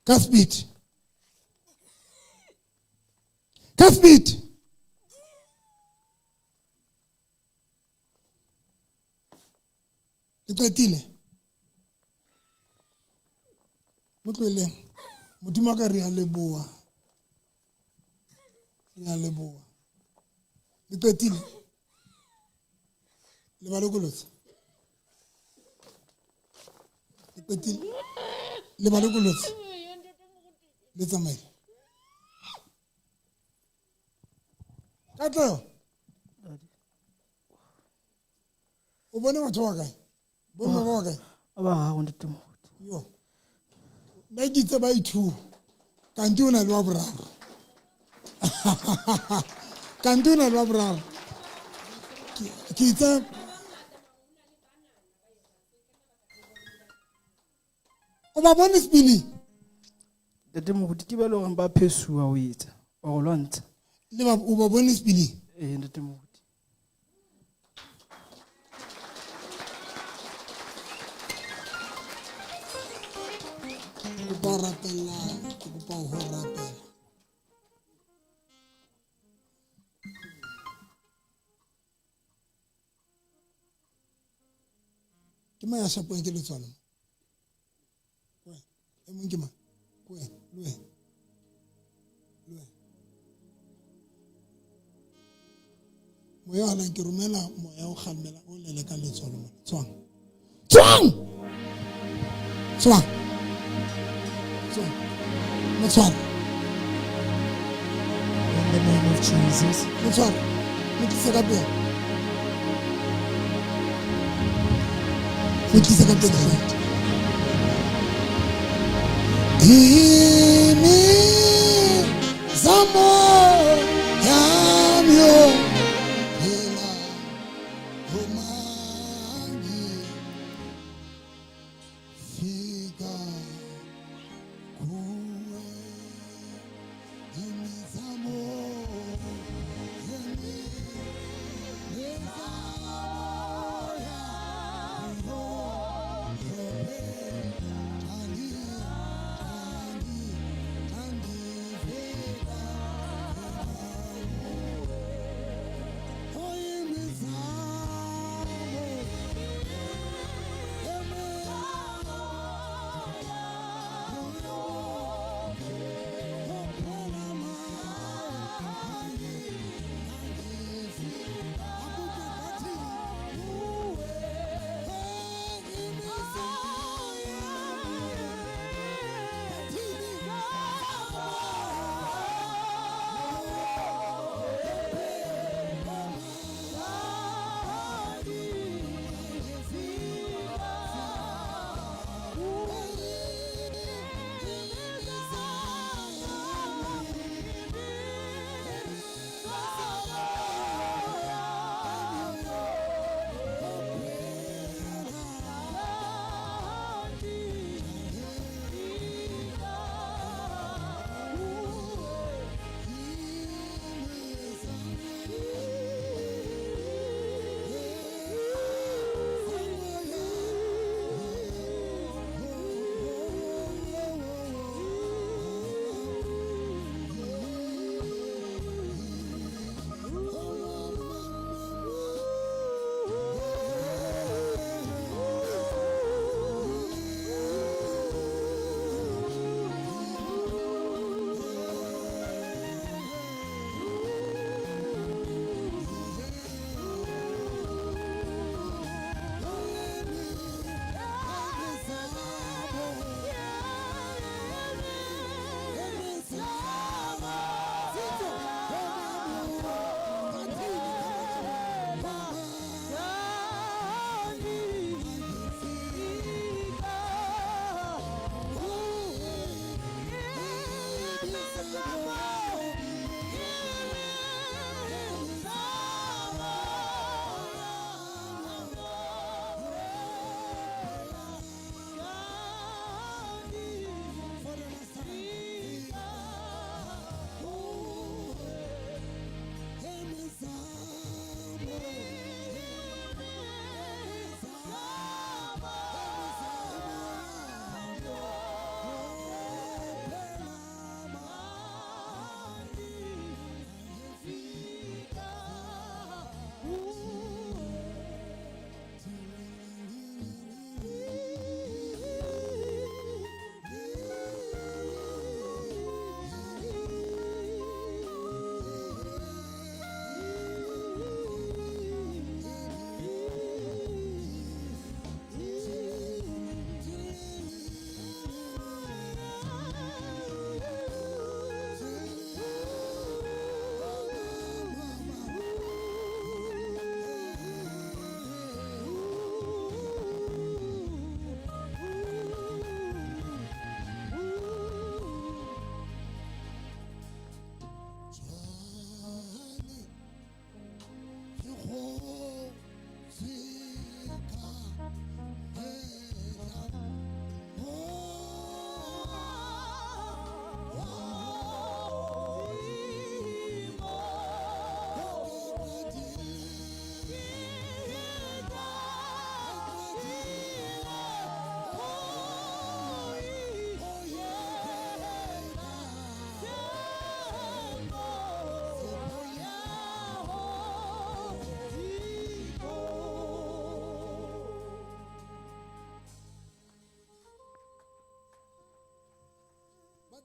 ka speed Iqetile motlweleng modimo ka re ya leboa Iqetile le ba lokolotse Iqetile le ba lokolotse le tsamaile Katlo o bone batho wa kae bona ba kae ba ga go ntete mo yo ba ditse ba ithu kanti o na le wa boraro kanti o na le wa boraro ke itse o ba bone spili tete mo ke ba le gore ba phesua o etsa wa go lwantsha le ba o ba bone spili ee tete mo kopa ho rapella ke kopa ho rapella ke ma ya shapo ke le tswana we e mong ke ma we lwe moya hana ke romela moya o khalmela o lele ka letsolo mo tswang Motswara. in the name of Jesus. Motswara. Motlise ka pele. Motlise ka pele. Dimi zamo yamyo hela homangi fika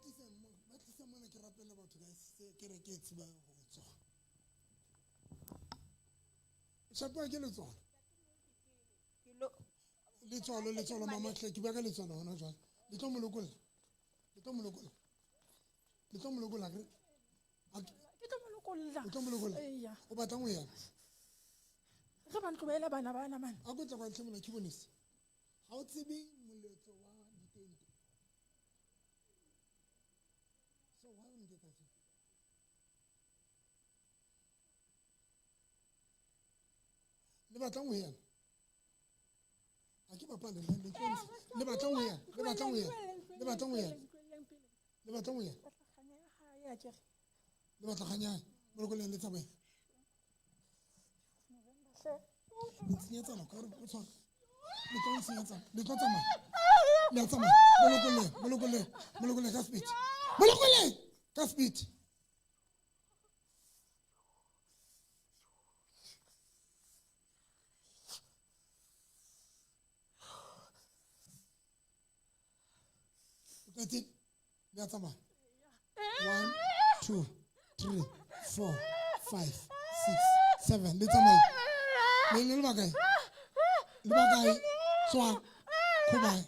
tlise mona ke rapele batho guys ke re ke tseba go tswa shapo ke letsoalo letsoalo mama tle ke baka letsoalo hona jwale le tlo molokolla ke tlo molokolla ke tlo molokolla o tlo molokolla eya o batla ngo yana re ba ntlobele bana bana man a go tla kwa ntle mona ke bonese ga o tsebe moletso wa ditente so why don't you get that le batlang ho yana a ke bapale le batlang ho yana le batlang ho yana le batlang ho yana le batlang ho yana le batla kganyana mo go leng le tsamaya tsinyetsana ka re o tshwana le tlo tsinyetsana le tlo tsamaya le tsamaya molokole ka speed molokole ka speed That's That's a man. 1, 2, 3, 4, 5, 6, 7. Little man. Little bagay. Little bagay. Swan. Kubay.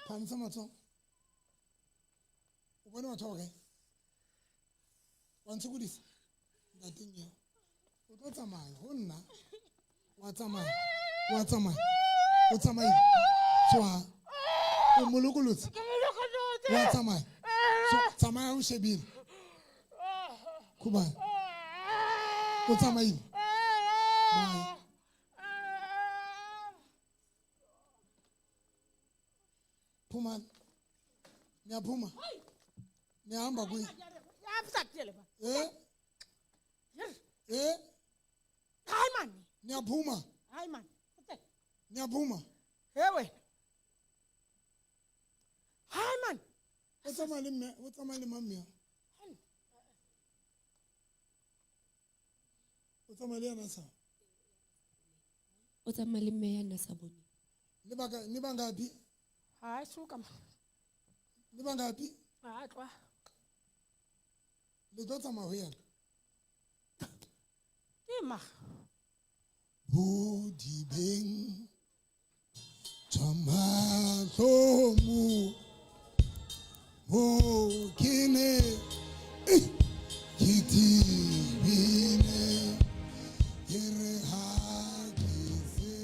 Pan sama to. When you talk, once you this, that thing here. What's a man? What's a man? What's a man? What's a man? Swan. Mulukulut. What's a man? So, Samaya Ushebil. Kuba. What's a man? Bye. Puma. Nya Puma. Nya Amba Gui. Hi man. Nya Puma. Hi man. Nya Puma. Hey. Hi man. What's a man, mamma? What's a man, o tsamaya le mme ya nna sa bone le bangapi Hi suka ma. le bangapi Ha tloa. le tlo tsamaya ho yana Ke ma. Bodibeng Tamasomu Mokine Kitibine Yere Hakise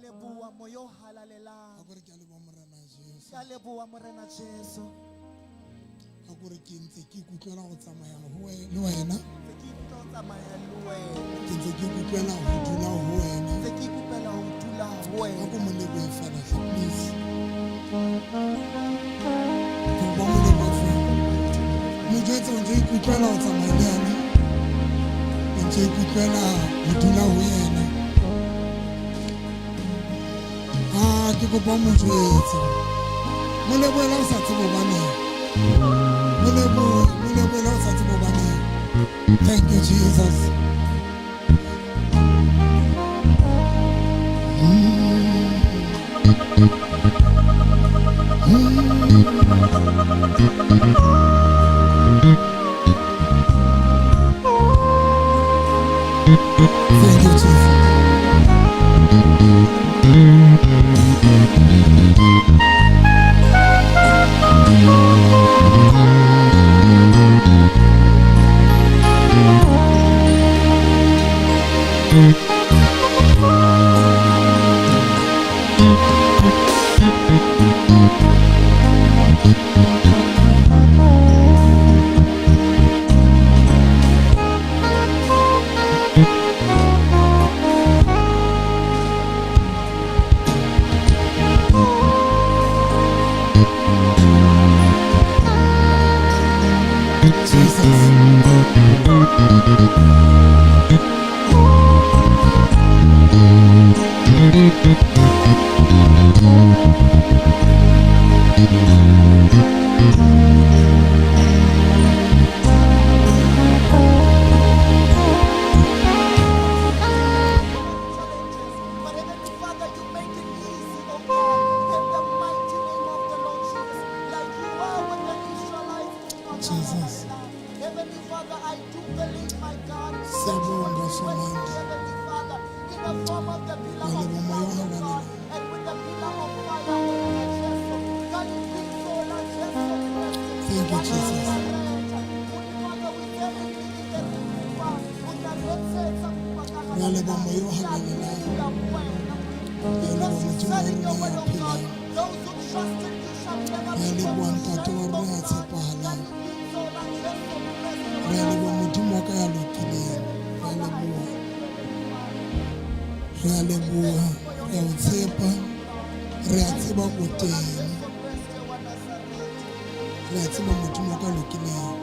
leboha moya o halalelang akore ke a leboha morena Jesu ka leboha morena Jesu akore ke ntse ke ikutlwela go tsamaya le wena ntse ke ikutlwa go tsamaya le wena ke ntse ke ikutlwela go dula go wena ntse ke ikopela go dula go wena ako moleboe fela please ke ba moleboe fela mojetse o ntse ikutlwela go tsamaya le yena o ntse ikutlwela go dula go yena ke kopa mojetse moleboela o sa tsebo baneng moleboe Thank you, Jesus. Thank you, Jesus. But Heavenly Father, you make it easy, oh God, in the mighty name of the Lord Jesus, like you are with the Israelites. Jesus. Heavenly Father, I do believe, my God, that you Siyabonga will so do it, much. Heavenly Father, in the form of the pillar of Ngiyalibonga cloud, oh Yohana God, and with the pillar of fire, with the Jesu. Can you please hold on, Jesu Christ? Thank you, Jesus. Ngiyalibonga Yohana Because you said in your word, oh God, those who trust in you shall never be Ngiyalibonga put to ntate shame, wa oh rona ya God. tshepahalang. Can you please hold on, Jesu Christ? Re a leboha modimo wa ka ya lokileng. Re a leboha. Re a leboha. Re a o tshepa. Re a tseba o teng. Re a tseba modimo wa ka lokileng.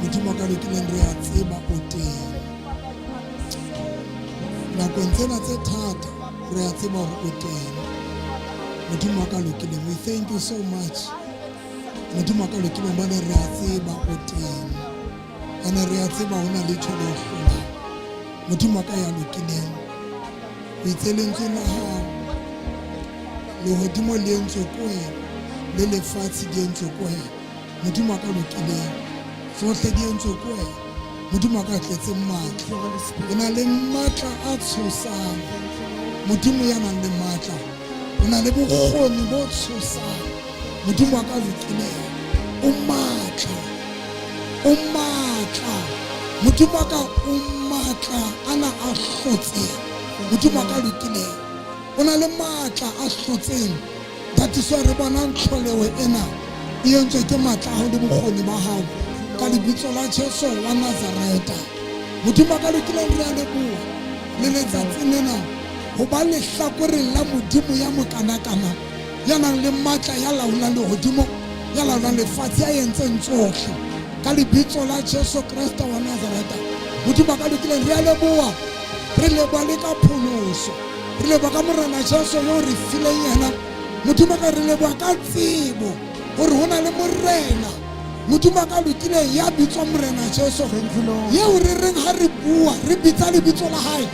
Modimo wa ka lokileng re a tseba o teng. Nakong tsena tse thata re a tseba hore o teng. Modimo wa ka lokileng. We thank you so much. Modimo wa ka lokileng bane re a tseba o teng. Ane re a tseba hona le tsholo e kgolo. Modimo wa ka ya lokileng. O itse lentswe la hao lehodimo le entswe ko wena le lefatshe di entswe ko wena. Modimo wa ka lokileng. Tsohle di entswe ko wena. Modimo wa ka tletseng matla. O na le matla a tshosang. Modimo ya nang le matla. O na le bokgoni bo tshosang. Modimo wa ka lokileng. O matla. O matla. Modimo wa ka o matla ana a hlotseng. Modimo wa ka lokileng. O na le matla a hlotseng. That is why re bona ntlholeho ena e entswe ke matla a hao le bokgoni ba hao ka lebitso la Jesu wa Nazareta. Modimo wa ka lokileng re a leboha le letsatsi lena ho ba lehlakoreng la modimo ya mokanakana ya nang le matla ya laolang lehodimo ya laolang lefatshe ya entseng tsohle ka lebitso la Jesu Kriste wa Nazareta. Modimo wa ka lokileng re a leboha. Re leboha le ka pholoso. Re leboha ka morena Jesu yo re fileng yena. Modimo wa ka re leboha ka tsebo hore ho na le morena. Modimo wa ka lokileng ya bitswa morena Jesu yeo re reng ha re bua re bitsa lebitso la hae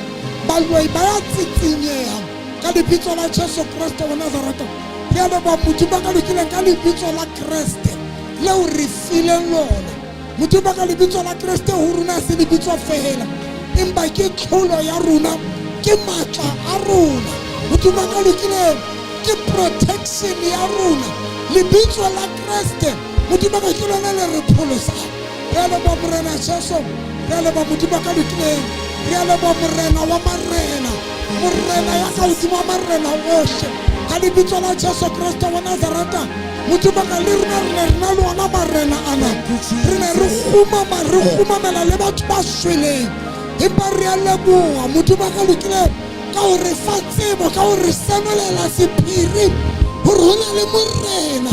baloi ba ya tsitsinyeha ka lebitso la Jesu Kriste wa Nazareta. Re a leboha Modimo wa ka lokileng ka lebitso la Kriste leo re fileng lona. Modimo wa ka lebitso la Kriste ho rona se lebitso fela empa ke tlholo ya rona ke matla a rona. Modimo wa ka lokileng ke protection ya rona lebitso la Kriste. Modimo wa ka ke lona le re pholosa. Re a leboha morena Jesu. Re a leboha Modimo wa ka lokileng. Re a leboha morena wa marena. Morena ya ka hodimo wa marena ohle ka lebitso la Jesu Kriste wa Nazareta. Modimo wa ka le rona re na le ona marena ana re ne re kgumamela le batho ba shweleng empa re a leboha Modimo wa ka lokileng ka ho re fa tsebo ka ho re senolela sephiri hore ho na le morena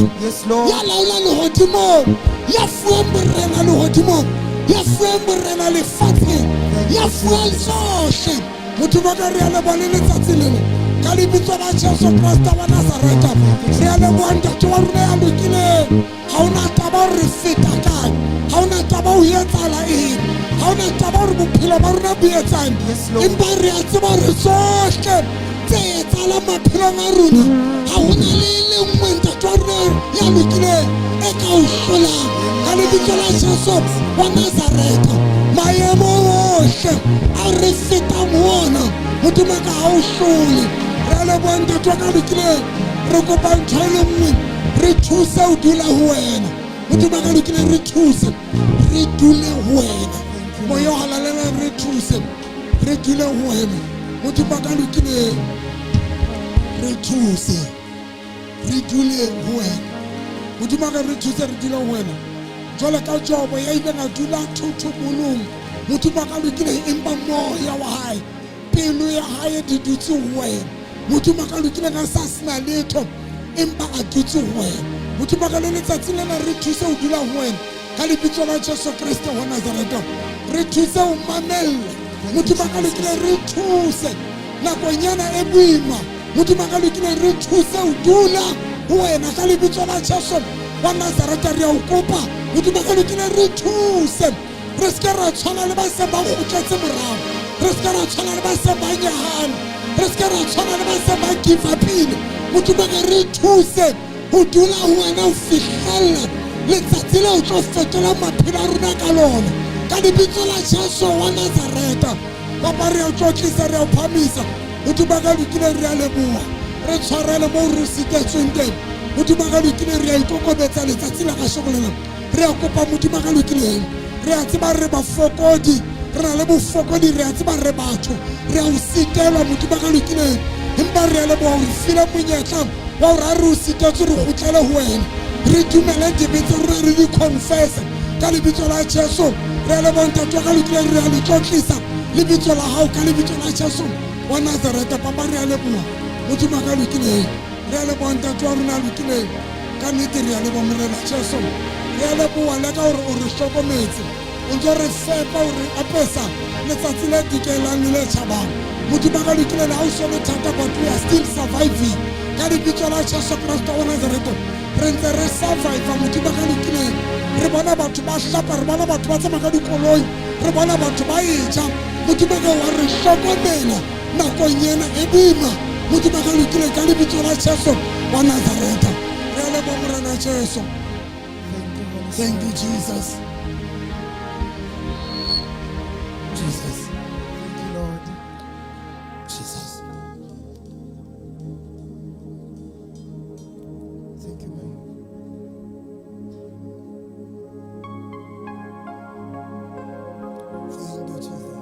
ya laolang lehodimong ya fuweng morena lehodimong ya fuweng morena lefatsheng ya fuweng tsohle. Modimo wa ka re a leboha le letsatsi lena ka lebitso la Jesu Kriste wa Nazareta. Re a leboha ntate wa rona ya lokileng. Ha ona taba re feta kae ha ona taba o etsala eng ha ona taba hore bophelo ba rona bo etsang empa re a tseba hore sohle tse etsalang maphelong a rona ha hona le nngwe ntate wa rona ya lokileng e ka o hlolang ka lebitso la Jesu wa Nazareta maemo ohle a re fetang ona modimo ka ha o hlole re leboha ntate wa ka lokileng re kopa ntho e le nngwe re thuse ho dula ho wena modimo ka lokileng re thuse re dule ho wena moya o halalela re thuse re dule ho wena modimo ka lokileng re thuse re dule ho wena modimo ka re thuse re dule ho wena jwale ka Jobo ya ile a dula thuthubolong modimo ka lokileng empa moya wa hae pelo ya hae di dutse ho wena modimo ka lokileng a sa sena letho empa a dutse ho wena modimo ka letsatsi lena re thuse ho dula ho wena ka lebitso la Jesu Kriste wa Nazareta re thuse ho mamella modimo ka lokileng re thuse nakonyana e boima modimo ka lokileng re thuse ho dula ho wena ka lebitso la Jesu wa Nazareta re a o kopa modimo ka lokileng re thuse re ska ra tshwana le ba se ba kgutletse morao re ska ra tshwana le ba se ba nyahana re ska ra tshwana le ba se ba give upile modimo ka re thuse ho dula ho wena ho fihlella letsatsi le o tlo fetola maphelo a rona ka lona ka lebitso la Jesu wa Nazareta papa re o tlotlisa re o phamisa modimo ka lokileng re a leboha re tshwarele mo re sitetsweng teng modimo ka lokileng re a ikokobetsa letsatsi la ka shokolena re a kopa modimo ka lokileng re a tseba re bafokodi re na le bofokodi re a tseba re batho re a o sitelwa modimo ka lokileng empa re a leboha hore file monyetla wa hore a re o sitetswe re kgutlele ho wena re dumele dibe tsa rona re di confess ka lebitso la Jesu re a leboha ntate wa ka lokileng re a le tlotlisa lebitso la hao ka lebitso la Jesu wa Nazareta papa re a leboha modimo ka lokileng re a leboha ntate wa rona lokileng ka nnete re a leboha morena Jesu re a leboha le ka hore o re hlokometse o ntso re fepa hore apesa letsatsi le dikelang le le tjhabang modimo ka lokileng ha o so le thata but we are still surviving ka lebitso la Jesu Kriste wa Nazareta re ntse re survive modimo ka lokileng re bona batho ba hlapa re bona batho ba tsamaya ka dikoloi re bona batho ba eja modimo ka wa re hlokomela nakong ena e boima modimo ka lokileng ka lebitso la Jesu wa Nazareta re a leboha morena Jesu. Thank you, Jesus. Jesus. Thank you, Lord. Jesus. Thank you, man. Thank you, Jesus.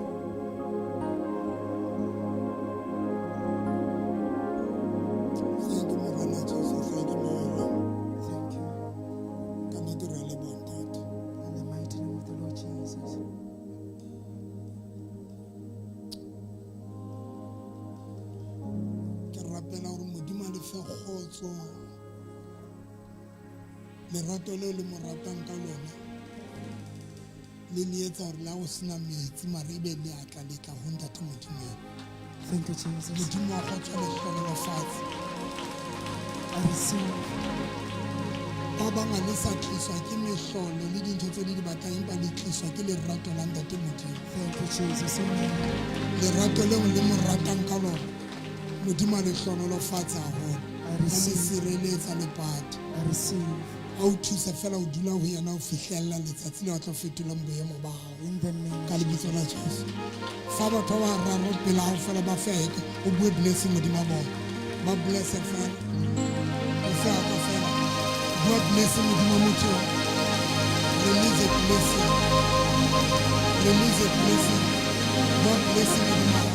Thank you, Morena Jesus. Thank you, Morena. Thank you. Can you do really want that? In the mighty name of the Lord Jesus. Ke rapela hore modimo a le fe kgotso lerato leo le mo ratang ka lona le le etsa hore le ha o sena metsi mare ebe le a tla le tla ho ntate modimo Thank you, Jesus. modimo wa kgotso le hlolela fatshe I receive. ba bang a le sa tliswa ke mehlolo le dintho tse di batlang empa le tliswa ke lerato la ntate modimo Thank you, Jesus. Amen. lerato leo le mo ratang ka lona modimo a le hlolela fatshe haholo I a le receive. sireletsa le pate I receive. a o thusa fela ho dula ho yena ho fihlella letsatsi le wa tlo fetolang boemo ba hao In the name ka of lebitso la Jesu fa batho ba raro pela hao fela ba feke o bue blessing modimo wa bona ba blesse fela o feka fela bua blessing modimo wa motho release a blessing release a blessing bua blessing modimo wa hao.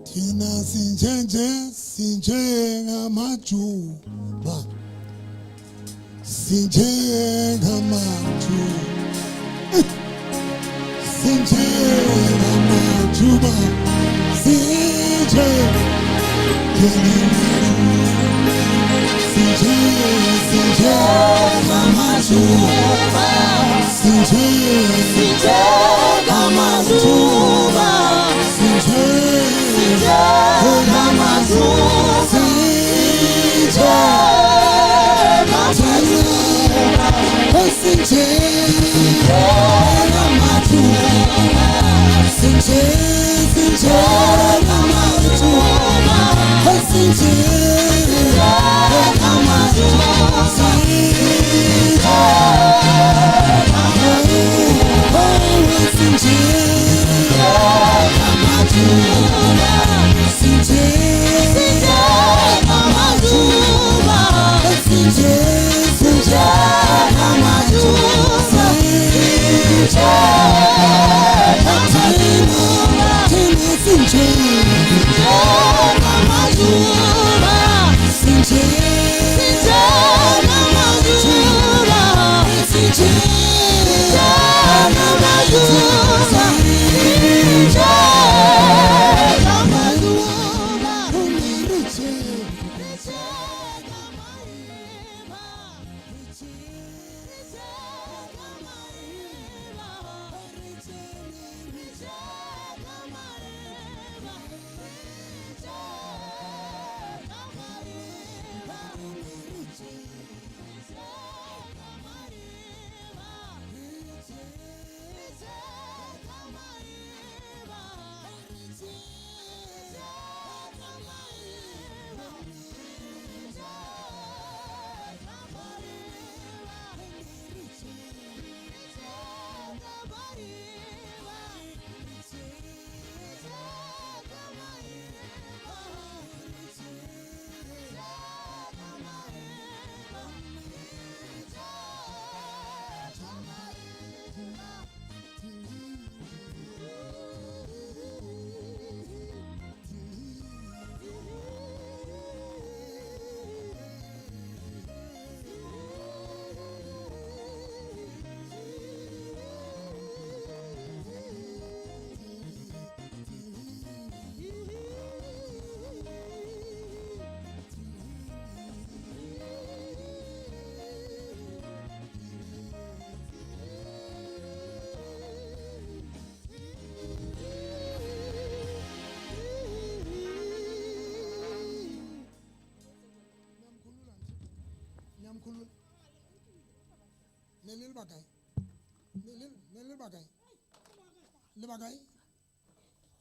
Thina sinjengamajuba sinjengamajuba sinjengamajuba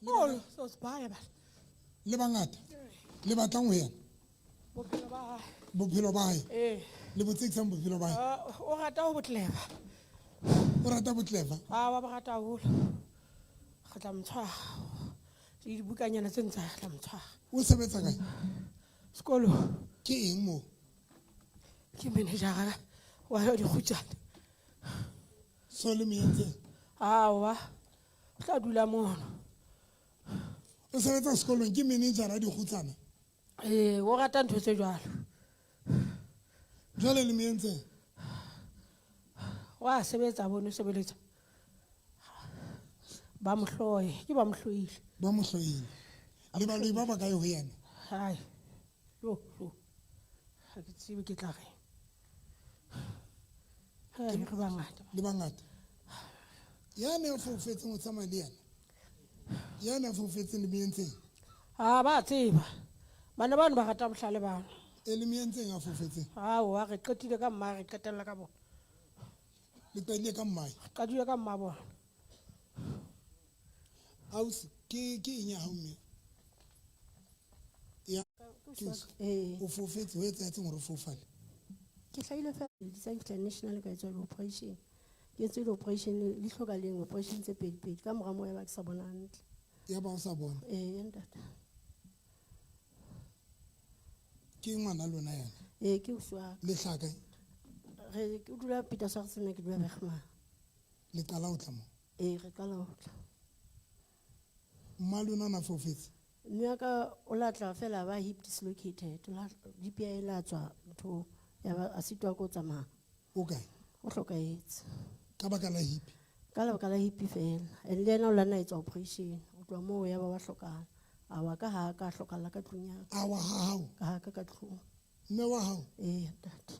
Oh, so spaya ba. Le bangata. Le batlang ho yena. Bophelo ba hae. Le botsekisang bophelo ba hae. O rata ho botleba. O rata botleba. Wa ba rata haholo. Re tla mtshwara. Le dibukanyana tse ntse tla mtshwara. O sebetsa kae? Sekolo. Ke eng mo? Ke manager wa dikgutsana. So le mientse. Wa. Tla dula mono. O sebetsa sekolong ke manager a dikgutsana. O rata ntho tse jwalo. Jwale le mientse. Wa sebetsa bone sebeletsa. Ba mohloye, ke ba mohloile. Ba mohloile. Le ba le ba kae ho yena? Hai. Yo. Ha ke tsebe ke tla re. Hai re bangata. Le bangata. Yana fofetse mo tsamaya le yana. Yana fofetse le mientse. Ba tseba. Bana ba rata mohlale bana. Le mientse a fofetse. Wa re qetile ka mma re qetella ka bona. Le qetile ka mma. Qadile ka mma bona. Aus ke nya ha mme. Ya. O fofetse ho etsa tseng hore fofale. Ke hlaile fa international ka tswa operation. Ke tswa operation le hloka leng operation tse pedi ka mora mo ya ba ke sa bona hantle. Ya ba o sa bona. Ntate. Ke ngwana lona yana. Ke uswa. Le hlaka. Re ke dula Pietersburg ke dula Bergman. Le qala ho tla mo. Re qala ho tla. Malona na fofetse. Mme ka o latla fela ba hip dislocated la DPI la tswa ntho ya ba asitwa go tsamaya. O kae? O hlokaetse. Ka baka la hip. Ka baka la hip fela. And then o lana etsa operation. O tloa mo ya ba hlokana. Awa ka ha ka hlokala ka tlung ya. Awa ha hao. Ka ha ka tlung. Mme wa hao. Ntate.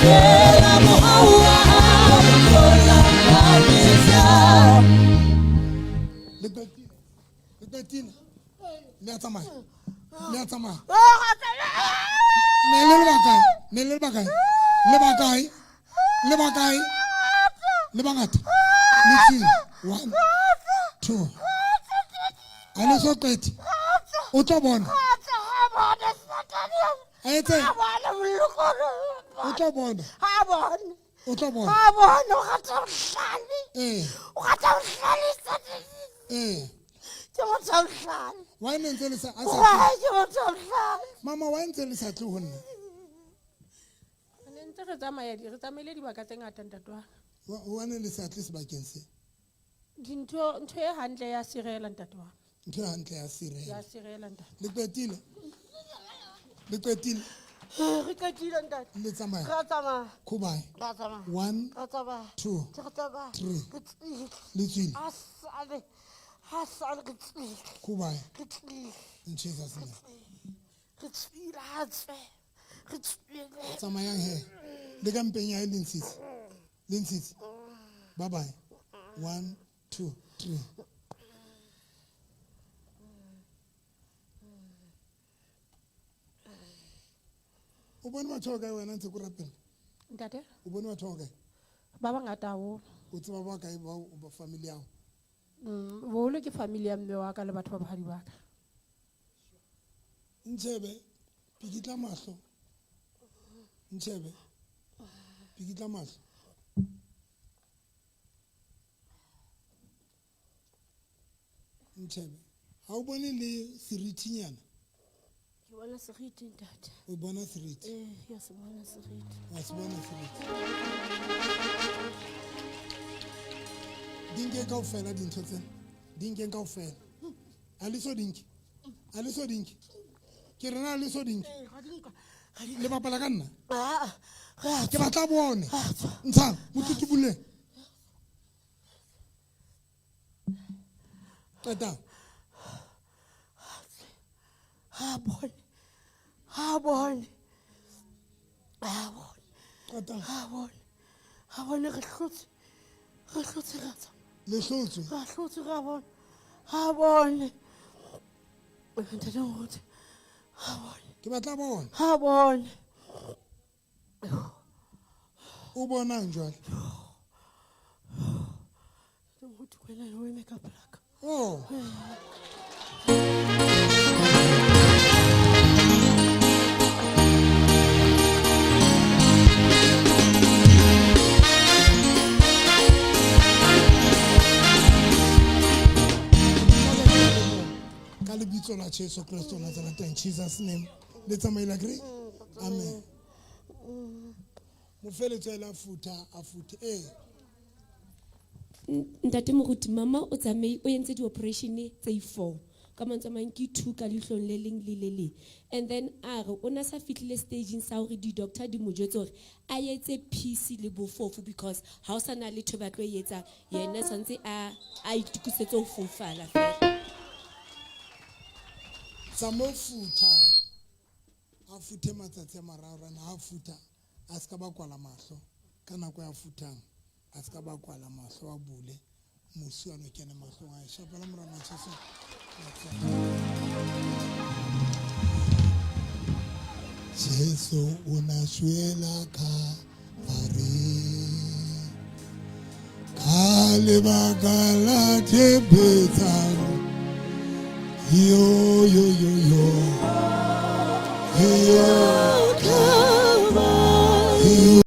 Fela mohawa arutola kamisa. Lepetina. Le a tsamaya. Ne le bakae. Le bangata. Letsing. 1, 2. Ale so qete. O tlo bona. Aetse. O tlo bona. Why ntse le sa Mama why ntse le sa tle ho nna? Ne ntse re tsamaile dibaka tse ngata ntate wa. Wa ne le sa tle sebakeng se. Ntho e hantle ya sirela ntate wa. Ntho e hantle ya sirela. Ya sirela ntate. Le qetile. Re qetile ntate. Le tsamaya. Ra tsamaya. Kubai. Ra tsamaya. 1, Ra tsamaya. 2, Ra tsamaya. 3. Le tswile. Hasale Kubai. In Jesus' name. Tsamayang he. Le ka mpeng ya le ntshitse. Bye bye. 1, 2, 3. O bone batho ka wena ntse ko rapela. Ntate? O bone batho ka? Ba bangata haholo. O tseba ba kae ba family ya? Boholo ke family ya mme wa ka le batho ba bahadi ba ka. Ntshebe, pikitla mahlo. Ntshebe, pikitla mahlo. Ntshebe, ha o bone le seritinyana? Ke bona seriti ntate. O bona seriti? Ya se bona seriti. Wa se bona seriti. Dinke kaofela dintho tsena. Dinke kaofela. Aliso dinke. Ke rena aliso dinke. Le bapala ka nna. Ke batla bone. Ntshang, motutubule. Tata. Ha bone. Tata. Ha bone re hlotse ratsa. Le hlotse. Ra hlotse ra bone. Ha bone. Ntate ngote. Ha bone. Ke batla bone. Ha bone. O bonang jwale? Ngote kwena no make up plaka. Oh. Kalibitso la Jesu Kristo Nazareth in Jesus name. Let's agree. Amen. Mofeletso ela afuta. Ntate moruti mama o tsamaye o entse di operation tse 4 ka mantsamang ke 2 ka lihlong le leng le le le and then are ona sa fitlile staging sa hore di doctor di mo jwetsa hore a etse peace le bofofu because ha o sana le thoba tlo etsa yena santse a itukusetse ho fofala fela Samofuta afute matsatsi a mararo na afuta a ska ba kwala mahlo ka nako ya futang a ska ba kwala mahlo a bule musi a no kena mahlo a shapela morana Jesu Jesu unashwela Kalvari kale bagala tebetano yo Kalvari